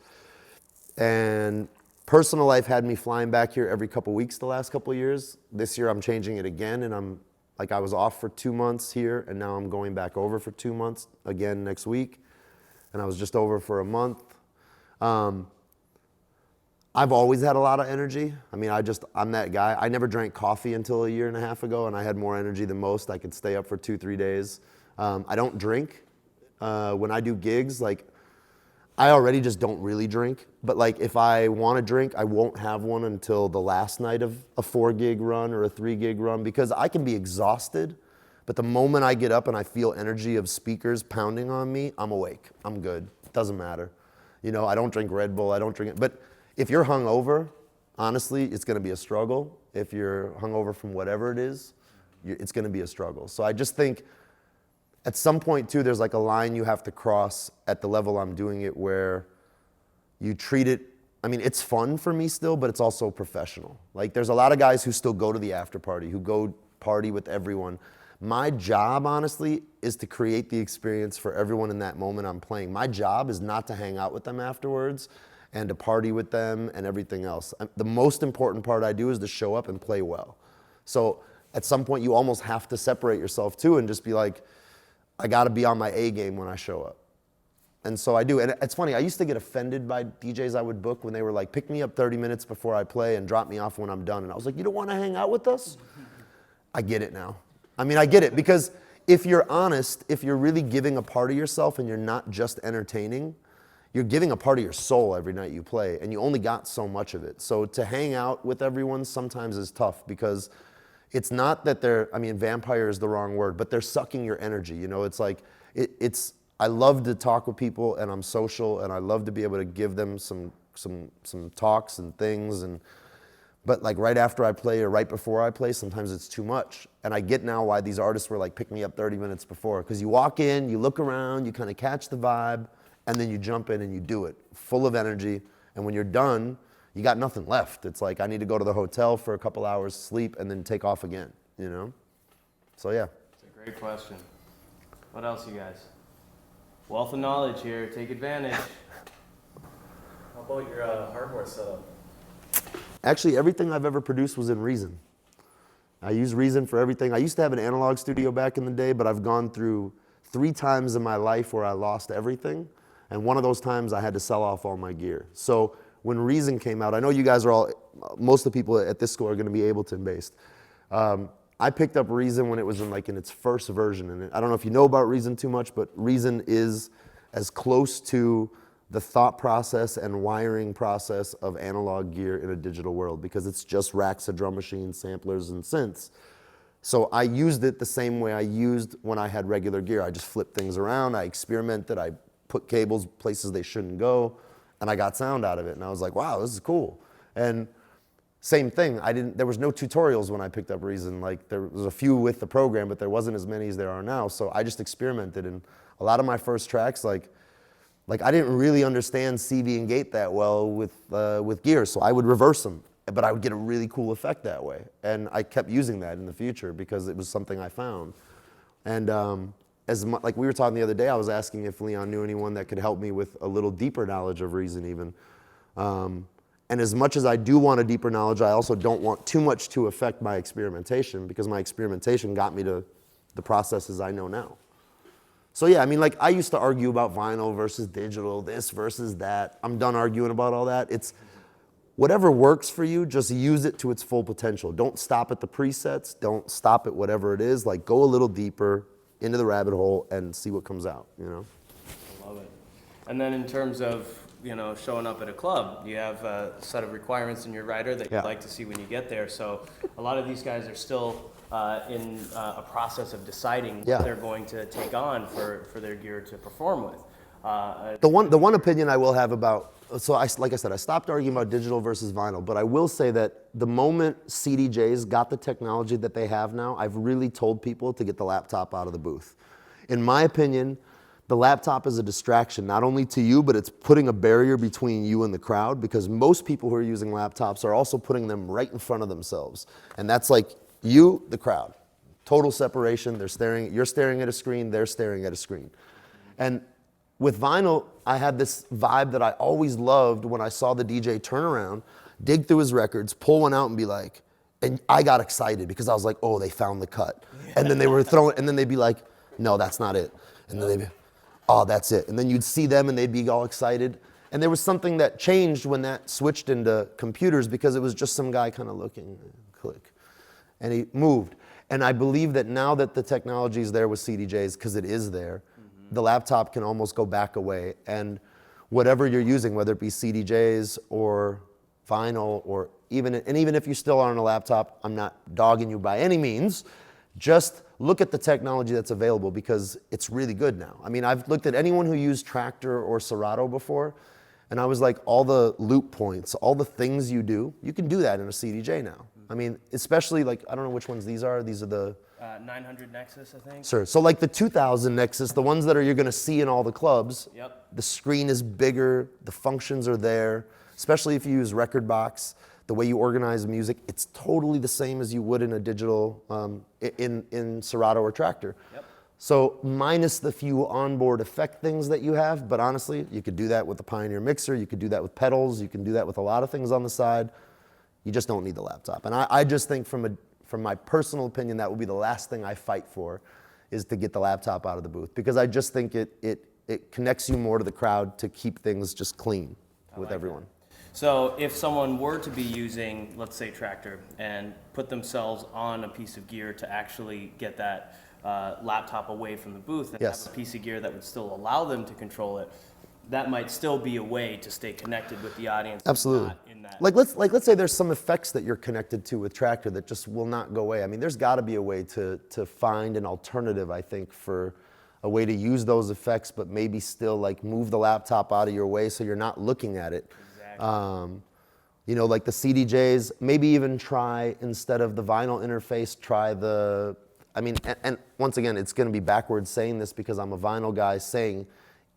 And personal life had me flying back here every couple weeks the last couple of years. This year I'm changing it again, and I was off for 2 months here, and now I'm going back over for 2 months again next week. And I was just over for a month. I've always had a lot of energy. I mean, I'm that guy. I never drank coffee until 1.5 years ago, and I had more energy than most. I could stay up for 2-3 days. I don't drink. When I do gigs, like, I already just don't really drink, but like if I want to drink, I won't have one until the last night of a 4-gig run or a 3-gig run because I can be exhausted, but the moment I get up and I feel energy of speakers pounding on me, I'm awake. I'm good. It doesn't matter. You know, I don't drink Red Bull. I don't drink it. But if you're hungover, honestly, it's going to be a struggle. If you're hungover from whatever it is, it's going to be a struggle. So I just think at some point, too, there's like a line you have to cross at the level I'm doing it where you treat it, I mean, it's fun for me still, but it's also professional. Like, there's a lot of guys who still go to the after party, who go party with everyone. My job, honestly, is to create the experience for everyone in that moment I'm playing. My job is not to hang out with them afterwards and to party with them and everything else. The most important part I do is to show up and play well. So at some point, you almost have to separate yourself, too, and just be like, I got to be on my A game when I show up. And so I do. And it's funny, I used to get offended by DJs I would book when they were like, pick me up 30 minutes before I play and drop me off when I'm done. And I was like, you don't want to hang out with us? I get it now. I mean, I get it. Because if you're honest, if you're really giving a part of yourself and you're not just entertaining, you're giving a part of your soul every night you play. And you only got so much of it. So to hang out with everyone sometimes is tough because it's not that vampire is the wrong word, but they're sucking your energy. You know, it's like, I love to talk with people and I'm social and I love to be able to give them some talks and things. But like right after I play or right before I play, sometimes it's too much. And I get now why these artists were like, pick me up 30 minutes before. Because you walk in, you look around, you kind of catch the vibe, and then you jump in and you do it, full of energy. And when you're done, you got nothing left. It's like, I need to go to the hotel for a couple hours, sleep, and then take off again, you know? So, yeah. It's a great question. What else, you guys? Wealth of knowledge here. Take advantage. How about your hardware setup? Actually, everything I've ever produced was in Reason. I use Reason for everything. I used to have an analog studio back in the day, but I've gone through 3 times in my life where I lost everything. And one of those times I had to sell off all my gear. So when Reason came out, I know you guys are all, most of the people at this school are gonna be Ableton based. I picked up Reason when it was in its first version. And I don't know if you know about Reason too much, but Reason is as close to the thought process and wiring process of analog gear in a digital world, because it's just racks of drum machines, samplers, and synths. So I used it the same way I used when I had regular gear. I just flipped things around, I experimented, I put cables places they shouldn't go, and I got sound out of it. And I was like, wow, this is cool. And same thing, there was no tutorials when I picked up Reason. Like, there was a few with the program, but there wasn't as many as there are now. So I just experimented, and a lot of my first tracks, like I didn't really understand CV and gate that well with gear, so I would reverse them, but I would get a really cool effect that way. And I kept using that in the future because it was something I found. And like we were talking the other day, I was asking if Leon knew anyone that could help me with a little deeper knowledge of Reason even. And as much as I do want a deeper knowledge, I also don't want too much to affect my experimentation, because my experimentation got me to the processes I know now. So yeah, I mean, like, I used to argue about vinyl versus digital, this versus that. I'm done arguing about all that. It's whatever works for you, just use it to its full potential. Don't stop at the presets. Don't stop at whatever it is. Like, go a little deeper into the rabbit hole and see what comes out, you know? I love it. And then in terms of, showing up at a club, you have a set of requirements in your rider that you'd like to see when you get there. So a lot of these guys are still in a process of deciding what they're going to take on for their gear to perform with. The one opinion I will have about, like I said, I stopped arguing about digital versus vinyl, but I will say that the moment CDJs got the technology that they have now, I've really told people to get the laptop out of the booth. In my opinion, the laptop is a distraction, not only to you, but it's putting a barrier between you and the crowd, because most people who are using laptops are also putting them right in front of themselves. And that's like you, the crowd. Total separation, you're staring at a screen, they're staring at a screen. And with vinyl, I had this vibe that I always loved when I saw the DJ turn around, dig through his records, pull one out and be like, and I got excited because I was like, oh, they found the cut. And then they were throwing, and then they'd be like, no, that's not it. And then they'd be, oh, that's it. And then you'd see them and they'd be all excited. And there was something that changed when that switched into computers, because it was just some guy kind of looking, click, and he moved. And I believe that now that the technology is there with CDJs, because it is there, the laptop can almost go back away. And whatever you're using, whether it be CDJs or vinyl, or even if you still are on a laptop, I'm not dogging you by any means, just look at the technology that's available, because it's really good now. I mean, I've looked at anyone who used Traktor or Serato before, and I was like, all the loop points, all the things you do, you can do that in a CDJ now. I mean, especially like, I don't know which ones these are. These are the 900 Nexus, I think. Sure. So like the 2000 Nexus, the ones that you're going to see in all the clubs. Yep. The screen is bigger, the functions are there, especially if you use Record Box. The way you organize music, it's totally the same as you would in a digital, in Serato or Traktor. Yep. So minus the few onboard effect things that you have, but honestly, you could do that with the Pioneer mixer, you could do that with pedals, you can do that with a lot of things on the side. You just don't need the laptop. And I just think from my personal opinion, that would be the last thing I fight for, is to get the laptop out of the booth, because I just think it connects you more to the crowd to keep things just clean with everyone. So if someone were to be using, let's say, Traktor, and put themselves on a piece of gear to actually get that laptop away from the booth and have a piece of gear that would still allow them to control it, that might still be a way to stay connected with the audience. Absolutely. Not in that. Let's say there's some effects that you're connected to with Traktor that just will not go away. I mean, there's got to be a way to find an alternative, I think, for a way to use those effects, but maybe still like move the laptop out of your way so you're not looking at it. You know, like the CDJs, maybe even try, instead of the vinyl interface, try the, I mean, and once again, it's going to be backwards saying this because I'm a vinyl guy saying,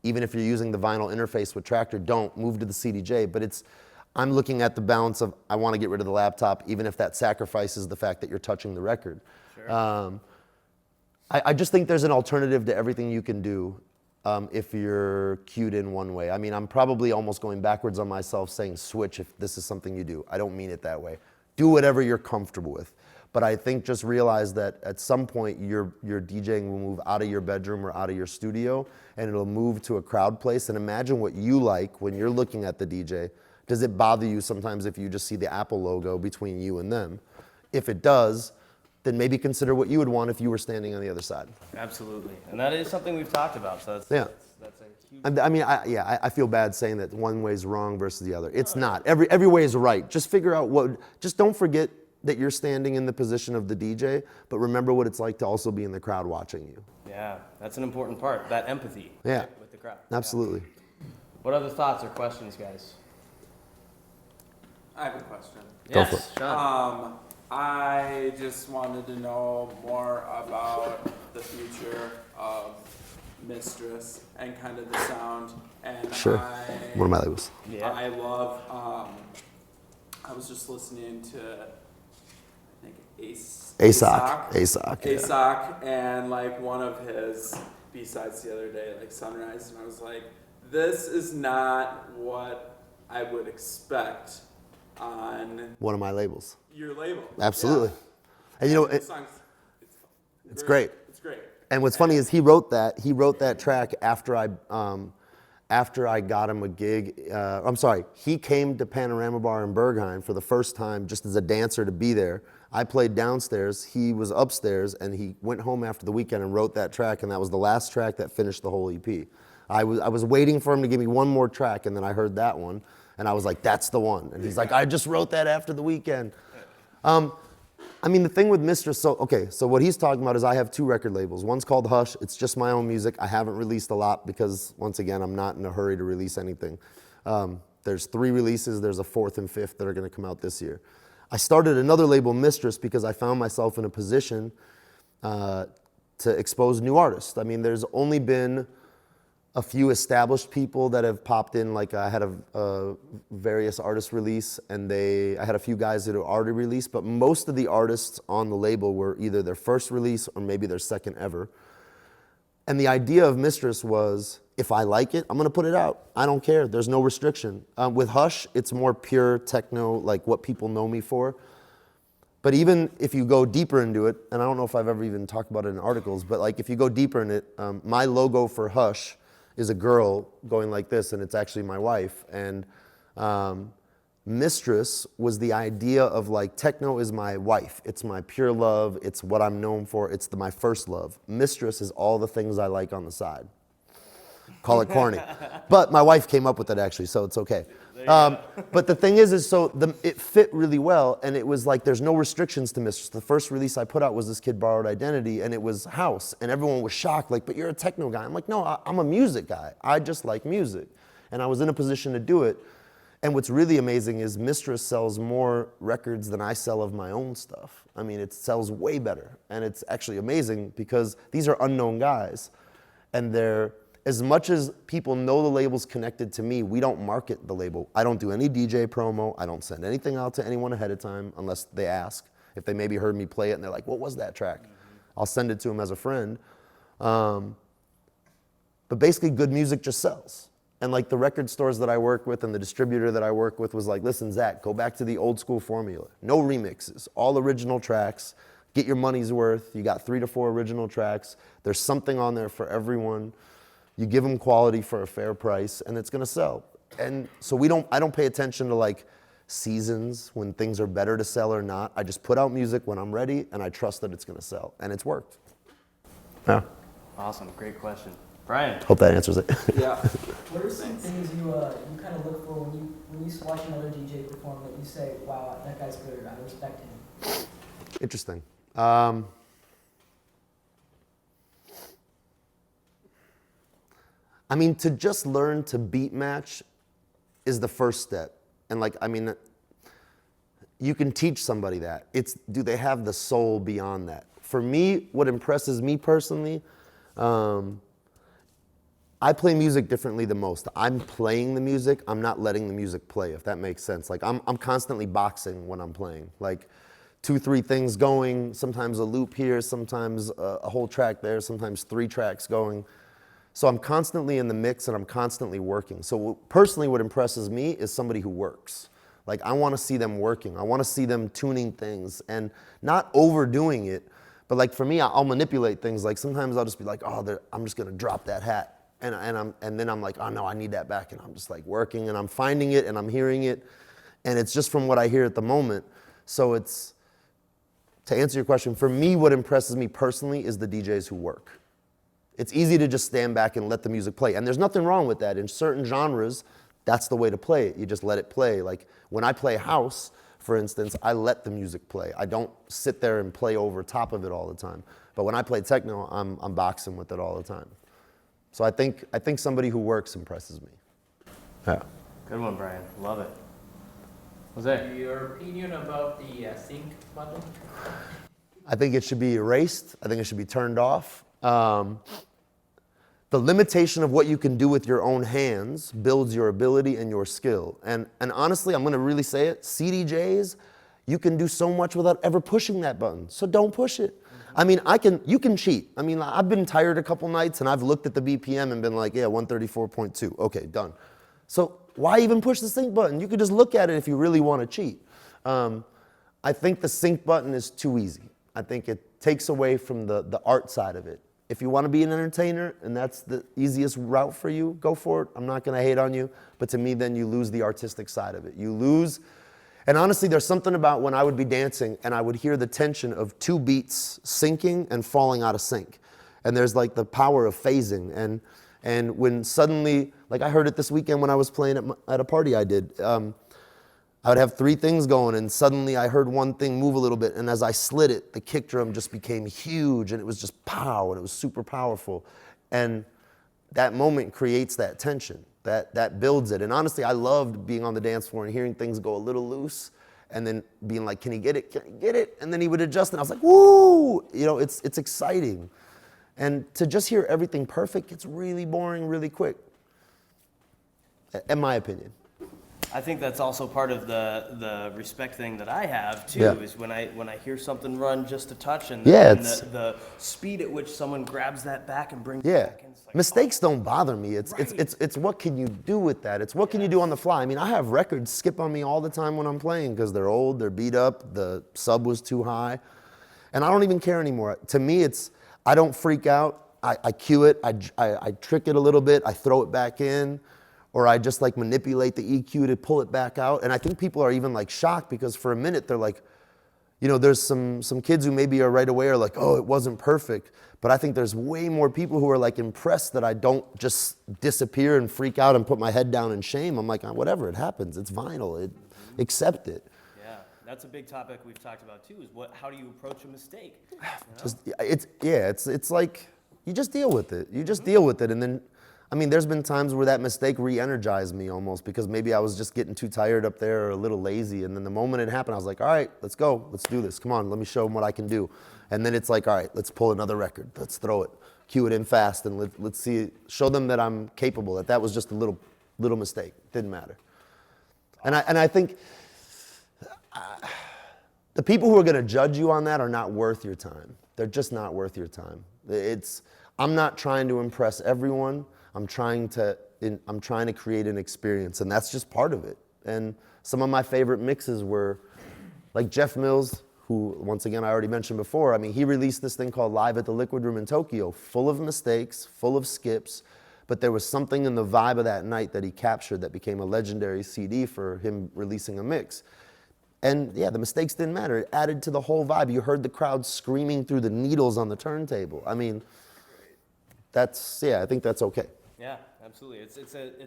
even if you're using the vinyl interface with Traktor, don't move to the CDJ. But I'm looking at the balance of, I want to get rid of the laptop, even if that sacrifices the fact that you're touching the record. Sure. I just think there's an alternative to everything you can do. if you're cued in one way. I mean, I'm probably almost going backwards on myself saying switch if this is something you do. I don't mean it that way. Do whatever you're comfortable with. But I think just realize that at some point your DJing will move out of your bedroom or out of your studio and it'll move to a crowd place. And imagine what you like when you're looking at the DJ. Does it bother you sometimes if you just see the Apple logo between you and them? If it does, then maybe consider what you would want if you were standing on the other side. Absolutely. And that is something we've talked about. So that's a huge. I mean, I feel bad saying that one way is wrong versus the other. It's not. Every way is right. Just figure out just don't forget that you're standing in the position of the DJ, but remember what it's like to also be in the crowd watching you. Yeah, that's an important part, that empathy with the crowd. Absolutely. Yeah. What other thoughts or questions, guys? I have a question. Go for Yes, Sean. I just wanted to know more about the future of Mistress and kind of the sound. And Sure. One of my labels. Yeah. I love, I was just listening to, I think, ASOC. Yeah. ASOC, and like one of his B-sides the other day, like Sunrise, and I was like, this is not what I would expect on One of my labels. your label. Absolutely. Yeah. And you know, The song's- it's great. It's great. And what's funny is he wrote that track after I got him a gig. I'm sorry, he came to Panorama Bar in Bergheim for the first time just as a dancer to be there. I played downstairs, he was upstairs, and he went home after the weekend and wrote that track, and that was the last track that finished the whole EP. I was waiting for him to give me one more track, and then I heard that one, and I was like, that's the one. And he's like, I just wrote that after the weekend. I mean, the thing with Mistress, so what he's talking about is I have 2 record labels. One's called Hush. It's just my own music. I haven't released a lot because, once again, I'm not in a hurry to release anything. There's 3 releases. There's a 4th and 5th that are going to come out this year. I started another label, Mistress, because I found myself in a position to expose new artists. I mean, there's only been a few established people that have popped in. Like I had a various artists release, and I had a few guys that had already released, but most of the artists on the label were either their first release or maybe their second ever. And the idea of Mistress was, if I like it, I'm gonna put it out. I don't care, there's no restriction. With Hush, it's more pure techno, like what people know me for. But even if you go deeper into it, and I don't know if I've ever even talked about it in articles, but like if you go deeper in it, my logo for Hush is a girl going like this, and it's actually my wife. And Mistress was the idea of like, techno is my wife. It's my pure love. It's what I'm known for. It's my first love. Mistress is all the things I like on the side. Call it corny. But my wife came up with it actually, so it's okay. But the thing is it fit really well, and it was like there's no restrictions to Mistress. The first release I put out was This Kid Borrowed Identity, and it was house, and everyone was shocked, like, but you're a techno guy. I'm like, no, I'm a music guy. I just like music. And I was in a position to do it. And what's really amazing is Mistress sells more records than I sell of my own stuff. I mean, it sells way better. And it's actually amazing because these are unknown guys, and as much as people know the label's connected to me, we don't market the label. I don't do any DJ promo. I don't send anything out to anyone ahead of time unless they ask. If they maybe heard me play it and they're like, what was that track? I'll send it to them as a friend. But basically, good music just sells. And like the record stores that I work with and the distributor that I work with was like, listen, Zach, go back to the old school formula. No remixes, all original tracks. Get your money's worth. You got 3 to 4 original tracks. There's something on there for everyone. You give them quality for a fair price, and it's gonna sell. And so I don't pay attention to like seasons when things are better to sell or not. I just put out music when I'm ready, and I trust that it's gonna sell, and it's worked. Yeah. Awesome, great question. Brian. Hope that answers it. Yeah. What are some things you kind of look for when you watch another DJ perform that you say, wow, that guy's good, I respect him? Interesting. I mean, to just learn to beat match is the first step. And like, I mean, you can teach somebody that. Do they have the soul beyond that? For me, what impresses me personally, I play music differently than most. I'm playing the music, I'm not letting the music play, if that makes sense. Like, I'm constantly boxing when I'm playing. Like, 2, 3 things going, sometimes a loop here, sometimes a whole track there, sometimes 3 tracks going. So I'm constantly in the mix and I'm constantly working. So personally, what impresses me is somebody who works. Like, I want to see them working. I want to see them tuning things and not overdoing it. But like for me, I'll manipulate things. Like sometimes I'll just be like, oh, I'm just going to drop that hat. And then I'm like, oh no, I need that back. And I'm just like working and I'm finding it and I'm hearing it. And it's just from what I hear at the moment. So it's, to answer your question, for me, what impresses me personally is the DJs who work. It's easy to just stand back and let the music play. And there's nothing wrong with that. In certain genres, that's the way to play it. You just let it play. Like when I play house, for instance, I let the music play. I don't sit there and play over top of it all the time. But when I play techno, I'm boxing with it all the time. So I think somebody who works impresses me. Yeah. Good one, Brian. Love it. Jose? Your opinion about the sync button? I think it should be erased. I think it should be turned off. The limitation of what you can do with your own hands builds your ability and your skill. And honestly, I'm gonna really say it, CDJs, you can do so much without ever pushing that button. So don't push it. I mean, you can cheat. I mean, I've been tired a couple nights and I've looked at the BPM and been like, yeah, 134.2, okay, done. So why even push the sync button? You could just look at it if you really want to cheat. I think the sync button is too easy. I think it takes away from the art side of it. If you want to be an entertainer and that's the easiest route for you, go for it. I'm not going to hate on you. But to me, then you lose the artistic side of it. You lose. And honestly, there's something about when I would be dancing and I would hear the tension of two beats syncing and falling out of sync. And there's like the power of phasing. And when suddenly, like I heard it this weekend when I was playing at a party I did. I would have three things going and suddenly I heard one thing move a little bit, and as I slid it, the kick drum just became huge and it was just pow, and it was super powerful. And that moment creates that tension, that builds it. And honestly, I loved being on the dance floor and hearing things go a little loose and then being like, can he get it, can he get it? And then he would adjust and I was like, woo! You know, it's exciting. And to just hear everything perfect gets really boring really quick, in my opinion. I think that's also part of the respect thing that I have too, Yeah. is when I hear something run just a touch and, Yeah, and it's- the speed at which someone grabs that back and brings Yeah, it back in. It's like, mistakes don't bother me. It's Right. it's what can you do with that? It's what can you do on the fly? I mean, I have records skip on me all the time when I'm playing because they're old, they're beat up, the sub was too high, and I don't even care anymore. To me, I don't freak out. I cue it, I trick it a little bit, I throw it back in, or I just like manipulate the EQ to pull it back out. And I think people are even like shocked because for a minute they're like, you know, there's some kids who maybe are right away are like, oh, it wasn't perfect. But I think there's way more people who are like impressed that I don't just disappear and freak out and put my head down in shame. I'm like, whatever, it happens. It's vinyl. Accept it. yeah, that's a big topic we've talked about too. Is how do you approach a mistake? You know? Just it's like you just deal with it. You just deal with it, and then. I mean, there's been times where that mistake re-energized me almost because maybe I was just getting too tired up there or a little lazy. And then the moment it happened, I was like, all right, let's go. Let's do this. Come on, let me show them what I can do. And then it's like, all right, let's pull another record. Let's throw it. Cue it in fast and let's see, show them that I'm capable, that was just a little mistake. Didn't matter. And I think the people who are going to judge you on that are not worth your time. They're just not worth your time. I'm not trying to impress everyone. I'm trying to create an experience, and that's just part of it. And some of my favorite mixes were like Jeff Mills, who once again I already mentioned before. I mean, he released this thing called Live at the Liquid Room in Tokyo, full of mistakes, full of skips, but there was something in the vibe of that night that he captured that became a legendary CD for him releasing a mix. And yeah, the mistakes didn't matter. It added to the whole vibe. You heard the crowd screaming through the needles on the turntable. I mean, I think that's okay. Yeah, absolutely. It's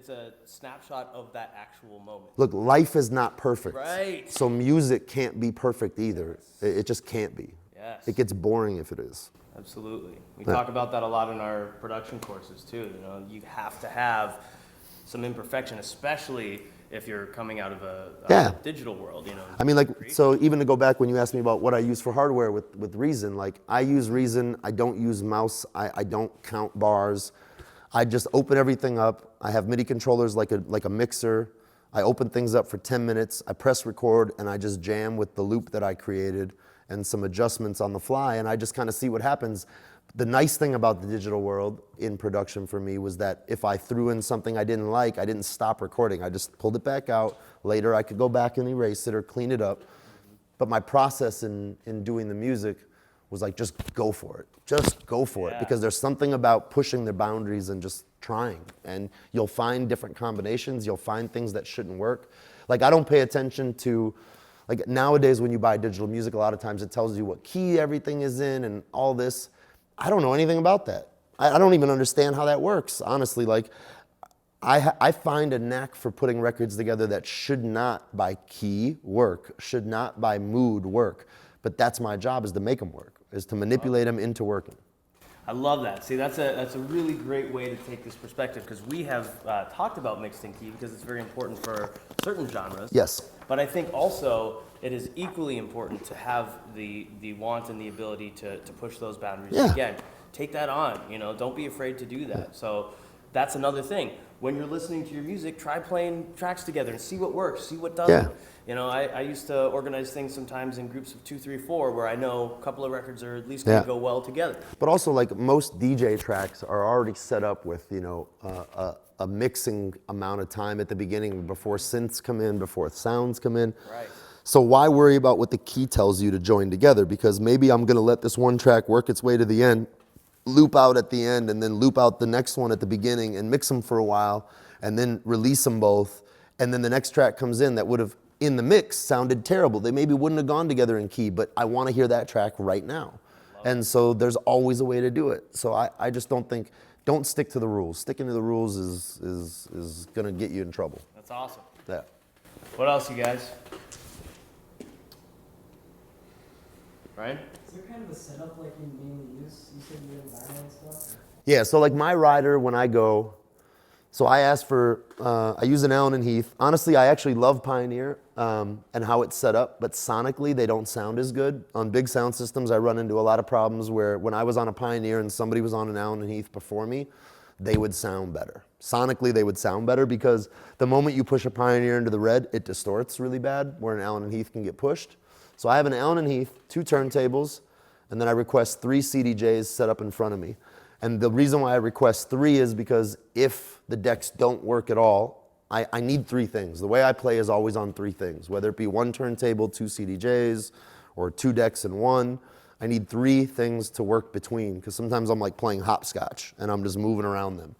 a snapshot of that actual moment. Look, life is not perfect. Right. So music can't be perfect either. It just can't be. Yes. It gets boring if it is. Absolutely. We Yeah. talk about that a lot in our production courses too. You know, you have to have some imperfection, especially if you're coming out of a digital world. You know. I mean, like, so even to go back when you asked me about what I use for hardware with Reason, like I use Reason, I don't use mouse, I don't count bars. I just open everything up. I have MIDI controllers like a mixer. I open things up for 10 minutes. I press record and I just jam with the loop that I created. and some adjustments on the fly, and I just kind of see what happens. The nice thing about the digital world in production for me was that if I threw in something I didn't like, I didn't stop recording. I just pulled it back out. Later I could go back and erase it or clean it up. But my process in doing the music was like, just go for it. Just go for it. Because there's something about pushing the boundaries and just trying. And you'll find different combinations. You'll find things that shouldn't work. Like, I don't pay attention to, like, nowadays when you buy digital music, a lot of times it tells you what key everything is in and all this. I don't know anything about that. I don't even understand how that works, honestly. Like, I find a knack for putting records together that should not by key work, should not by mood work. But that's my job, is to make them work, is to manipulate them into working. I love that. See, that's a really great way to take this perspective, because we have talked about mixed in key because it's very important for certain genres. Yes. But I think also it is equally important to have the want and the ability to push those boundaries. Yeah. Again, take that on, don't be afraid to do that. So that's another thing. When you're listening to your music, try playing tracks together and see what works, see what doesn't. I used to organize things sometimes in groups of 2, 3, 4, where I know a couple of records are at least going to go well together. But also, like, most DJ tracks are already set up with, a mixing amount of time at the beginning before synths come in, before sounds come in. Right. So why worry about what the key tells you to join together? Because maybe I'm going to let this one track work its way to the end, loop out at the end, and then loop out the next one at the beginning and mix them for a while, and then release them both. And then the next track comes in that would have, in the mix, sounded terrible. They maybe wouldn't have gone together in key, but I want to hear that track right now. And so there's always a way to do it. So I just don't stick to the rules. Sticking to the rules is going to get you in trouble. That's awesome. Yeah. What else, you guys? Right? Is there kind of a setup like you mainly use? You said you have vinyl and stuff? Yeah, so like my rider when I go, so I ask for, I use an Allen & Heath. Honestly, I actually love Pioneer and how it's set up, but sonically they don't sound as good. On big sound systems, I run into a lot of problems where when I was on a Pioneer and somebody was on an Allen & Heath before me, they would sound better. Sonically, they would sound better because the moment you push a Pioneer into the red, it distorts really bad, where an Allen & Heath can get pushed. So I have an Allen & Heath, 2 turntables, and then I request 3 CDJs set up in front of me. And the reason why I request 3 is because if the decks don't work at all, I need 3 things. The way I play is always on 3 things, whether it be 1 turntable, 2 CDJs, or 2 decks in 1. I need 3 things to work between, because sometimes I'm like playing hopscotch and I'm just moving around them.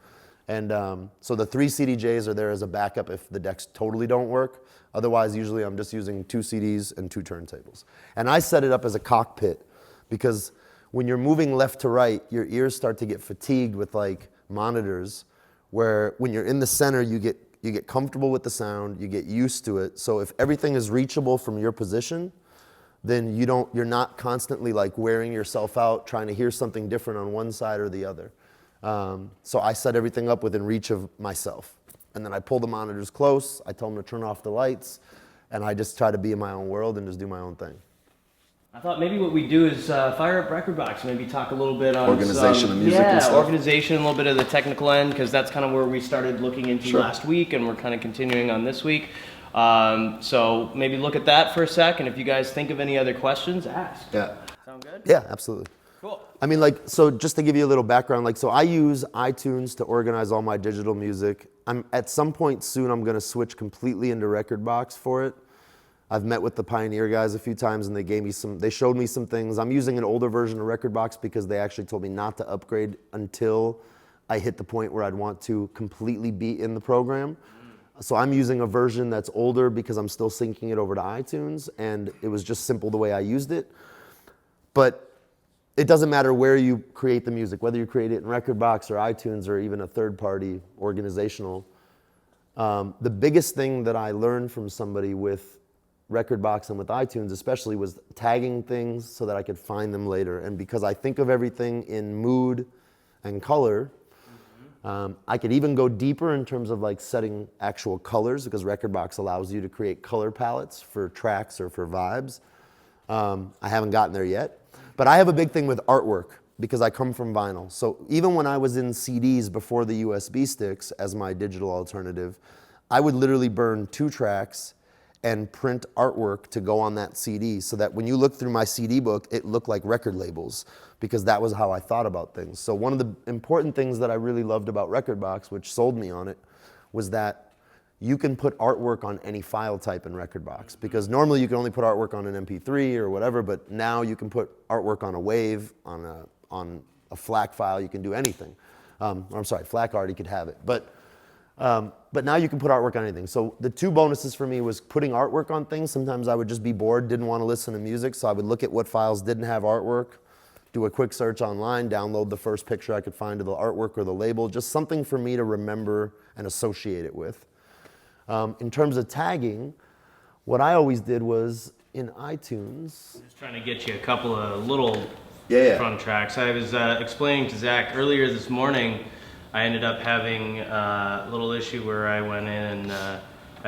And so the 3 CDJs are there as a backup if the decks totally don't work. Otherwise, usually I'm just using 2 CDs and 2 turntables. And I set it up as a cockpit because when you're moving left to right, your ears start to get fatigued with like monitors, where when you're in the center, you get comfortable with the sound, you get used to it. So if everything is reachable from your position, then you're not constantly like wearing yourself out trying to hear something different on one side or the other. So I set everything up within reach of myself. And then I pull the monitors close, I tell them to turn off the lights, and I just try to be in my own world and just do my own thing. I thought maybe what we do is fire up Rekordbox, maybe talk a little bit on Organization of music and stuff. Organization, a little bit of the technical end, because that's kind of where we started looking into last week, and we're kind of continuing on this week. So maybe look at that for a sec, and if you guys think of any other questions, ask. Yeah. Sound good? Yeah, absolutely. Cool. I mean, like, so just to give you a little background, like, so I use iTunes to organize all my digital music. At some point soon, I'm going to switch completely into Rekordbox for it. I've met with the Pioneer guys a few times, and they showed me some things. I'm using an older version of Rekordbox because they actually told me not to upgrade until I hit the point where I'd want to completely be in the program. So I'm using a version that's older because I'm still syncing it over to iTunes, and it was just simple the way I used it. But it doesn't matter where you create the music, whether you create it in Rekordbox or iTunes or even a third-party organizational. The biggest thing that I learned from somebody with Rekordbox and with iTunes especially was tagging things so that I could find them later. And because I think of everything in mood and color, I could even go deeper in terms of like setting actual colors, because Rekordbox allows you to create color palettes for tracks or for vibes. I haven't gotten there yet. But I have a big thing with artwork because I come from vinyl. So even when I was in CDs before the USB sticks as my digital alternative, I would literally burn 2 tracks and print artwork to go on that CD so that when you look through my CD book, it looked like record labels because that was how I thought about things. So one of the important things that I really loved about Rekordbox, which sold me on it, was that you can put artwork on any file type in Rekordbox because normally you can only put artwork on an MP3 or whatever, but now you can put artwork on a WAV, on a FLAC file, you can do anything. Or I'm sorry, FLAC art, you could have it. But now you can put artwork on anything. So the two bonuses for me was putting artwork on things. Sometimes I would just be bored, didn't want to listen to music, so I would look at what files didn't have artwork, do a quick search online, download the first picture I could find of the artwork or the label, just something for me to remember and associate it with. In terms of tagging, what I always did was in iTunes. Just trying to get you a couple of little Yeah. fun tracks. I was explaining to Zach earlier this morning, I ended up having a little issue where I went in and I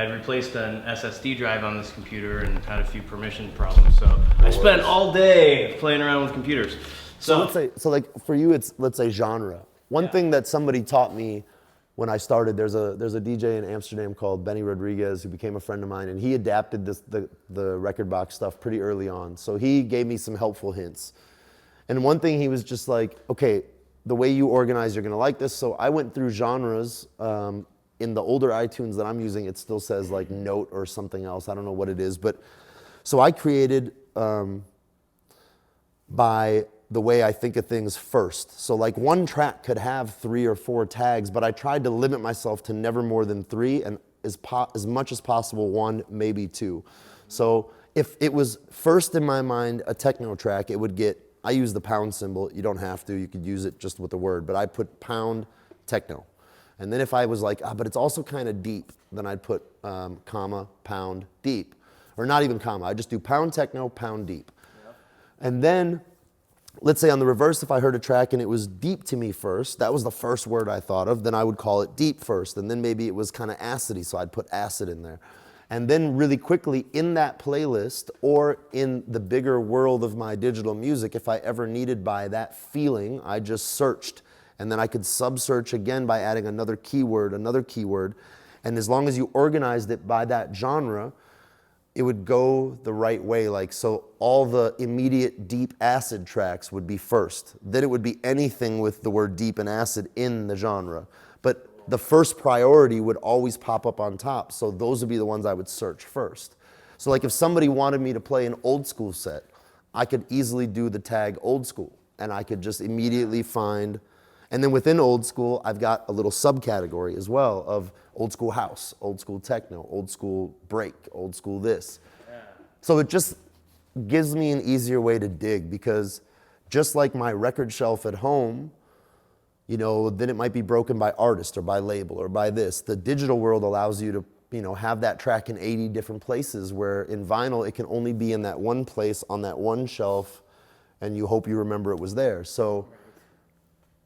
had replaced an SSD drive on this computer and had a few permission problems. So I spent all day playing around with computers. So let's say, so like for you, it's, let's say, genre. One thing that somebody taught me when I started, there's a DJ in Amsterdam called Benny Rodriguez who became a friend of mine, and he adapted the Rekordbox stuff pretty early on. So he gave me some helpful hints. And one thing he was just like, okay, the way you organize, you're gonna like this. So I went through genres. In the older iTunes that I'm using, it still says like note or something else. I don't know what it is, but so I created by the way I think of things first. So like one track could have 3 or 4 tags, but I tried to limit myself to never more than 3 and as much as possible 1, maybe 2. So if it was first in my mind a techno track, it would get, I use the pound symbol. You don't have to, you could use it just with the word, but I put pound techno. And then if I was like, but it's also kind of deep, then I'd put comma, pound, deep. Or not even comma, I just do pound techno, pound deep. Yep. And then, let's say on the reverse, if I heard a track and it was deep to me first, that was the first word I thought of, then I would call it deep first. And then maybe it was kind of acidy, so I'd put acid in there. And then really quickly in that playlist or in the bigger world of my digital music, if I ever needed by that feeling, I just searched. And then I could sub-search again by adding another keyword. And as long as you organized it by that genre, it would go the right way. Like, so all the immediate deep acid tracks would be first. Then it would be anything with the word deep and acid in the genre. But the first priority would always pop up on top. So those would be the ones I would search first. So like if somebody wanted me to play an old school set, I could easily do the tag old school. And I could just immediately find. And then within old school, I've got a little subcategory as well of old school house, old school techno, old school break, old school this. Yeah. So it just gives me an easier way to dig because just like my record shelf at home, you know, then it might be broken by artist or by label or by this. The digital world allows you to, you know, have that track in 80 different places where in vinyl, it can only be in that one place on that one shelf and you hope you remember it was there. So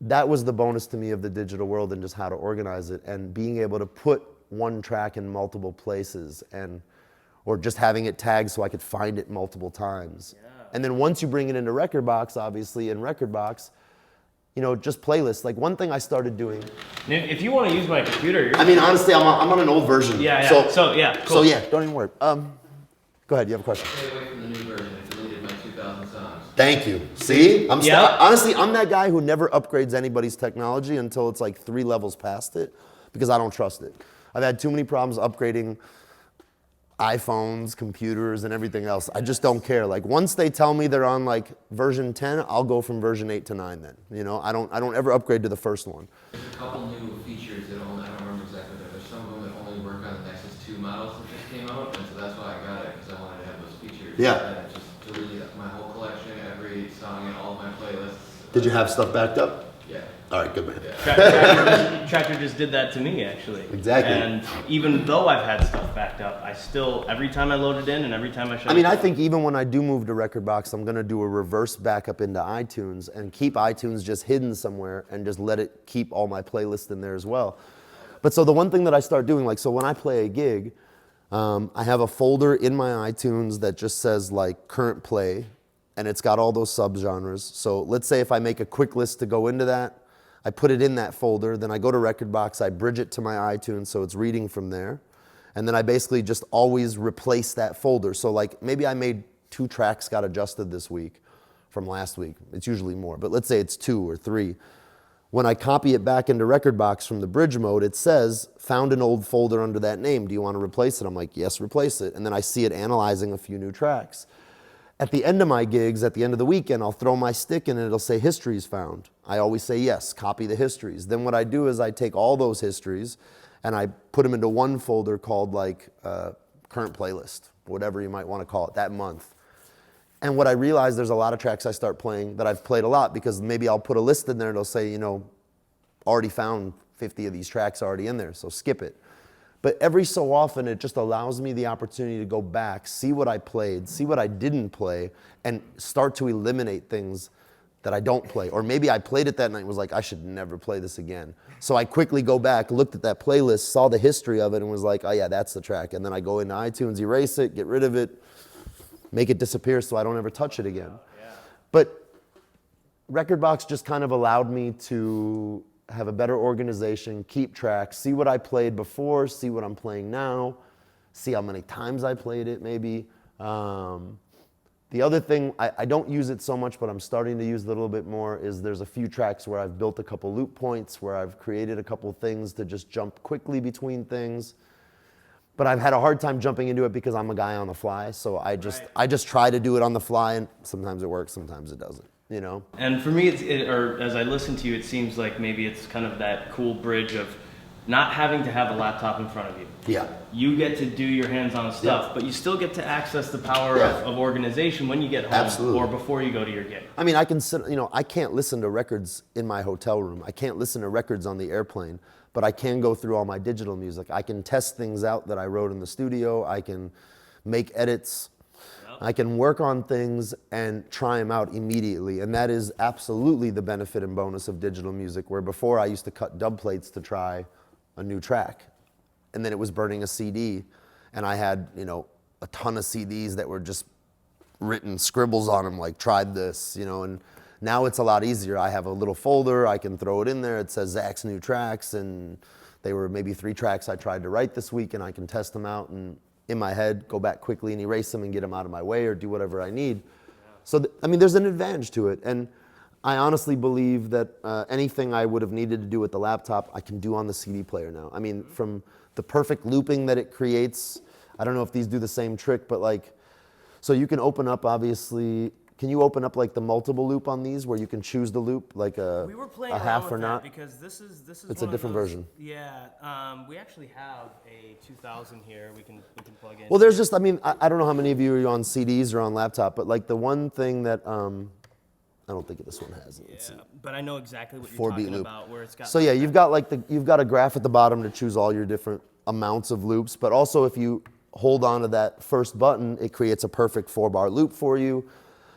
that was the bonus to me of the digital world and just how to organize it and being able to put one track in multiple places or just having it tagged so I could find it multiple times. Yeah. And then once you bring it into Rekordbox, obviously in Rekordbox, you know, just playlists. Like one thing I started doing. If you want to use my computer, I mean, honestly, I'm on an old version. Yeah. So yeah, cool. So yeah, don't even worry. Go ahead, you have a question. Stay away from the new version. I deleted my 2000 songs. Thank you. See? Honestly, I'm that guy who never upgrades anybody's technology until it's like 3 levels past it because I don't trust it. I've had too many problems upgrading iPhones, computers, and everything else. I just don't care. Like once they tell me they're on like version 10, I'll go from version 8 to 9 then. You know, I don't ever upgrade to the first one. There's a couple new features that only, I don't remember exactly, but there's some of them that only work on the Nexus 2 models that just came out, and so that's why I got it, because I wanted to have those features. Yeah. And it just deleted my whole collection, every song in all of my playlists. Did you have stuff backed up? Yeah. All right, good man. Tractor just did that to me actually. Exactly. And even though I've had stuff backed up, I still, every time I load it in and every time I shut I mean, I think even when I do move to Rekordbox, I'm gonna do a reverse backup into iTunes and keep iTunes just hidden somewhere and just let it keep all my playlists in there as well. But so the one thing that I start doing, like, so when I play a gig, I have a folder in my iTunes that just says like current play, and it's got all those subgenres. So let's say if I make a quick list to go into that, I put it in that folder, then I go to Rekordbox, I bridge it to my iTunes so it's reading from there. And then I basically just always replace that folder. So like maybe I made 2 tracks got adjusted this week from last week. It's usually more, but let's say it's 2 or 3. When I copy it back into Rekordbox from the bridge mode, it says, found an old folder under that name. Do you want to replace it? I'm like, yes, replace it. And then I see it analyzing a few new tracks. At the end of my gigs, at the end of the weekend, I'll throw my stick in and it'll say histories found. I always say yes, copy the histories. Then what I do is I take all those histories and I put them into one folder called like current playlist, whatever you might want to call it, that month. And what I realize, there's a lot of tracks I start playing that I've played a lot, because maybe I'll put a list in there and it'll say, you know, already found 50 of these tracks already in there, so skip it. But every so often, it just allows me the opportunity to go back, see what I played, see what I didn't play, and start to eliminate things that I don't play. Or maybe I played it that night and was like, I should never play this again. So I quickly go back, looked at that playlist, saw the history of it, and was like, oh yeah, that's the track. And then I go into iTunes, erase it, get rid of it, make it disappear so I don't ever touch it again. But Rekordbox just kind of allowed me to have a better organization, keep track, see what I played before, see what I'm playing now, see how many times I played it maybe. The other thing, I don't use it so much, but I'm starting to use it a little bit more, is there's a few tracks where I've built a couple loop points, where I've created a couple things to just jump quickly between things. But I've had a hard time jumping into it because I'm a guy on the fly, so I just try to do it on the fly, and sometimes it works, sometimes it doesn't, you know? And for me, or as I listen to you, it seems like maybe it's kind of that cool bridge of not having to have a laptop in front of you. Yeah. You get to do your hands-on stuff, but you still get to access the power of organization when you get home. Absolutely. Or before you go to your gig. I mean, I can sit, you know, I can't listen to records in my hotel room. I can't listen to records on the airplane, but I can go through all my digital music. I can test things out that I wrote in the studio. I can make edits. I can work on things and try them out immediately. And that is absolutely the benefit and bonus of digital music, where before I used to cut dub plates to try a new track. And then it was burning a CD. And I had, you know, a ton of CDs that were just written scribbles on them, like, tried this, you know. And now it's a lot easier. I have a little folder. I can throw it in there. It says Zach's new tracks. And they were maybe 3 tracks I tried to write this week, and I can test them out and in my head, go back quickly and erase them and get them out of my way or do whatever I need. So, I mean, there's an advantage to it. And I honestly believe that anything I would have needed to do with the laptop, I can do on the CD player now. I mean, from the perfect looping that it creates, I don't know if these do the same trick, but like, so you can open up, obviously, can you open up like the multiple loop on these where you can choose the loop, like We were playing a around half with or that not? because this is It's a one of different those- version. Yeah, we actually have a 2000 here. We can plug in. Well, there's just, I mean, I don't know how many of you are on CDs or on laptop, but like the one thing that, I don't think this one has it. Let's see. But I know exactly what you're 4-beat talking loop. about, where it's got. So yeah, you've got like you've got a graph at the bottom to choose all your different amounts of loops, but also if you hold on to that first button, it creates a perfect 4-bar loop for you.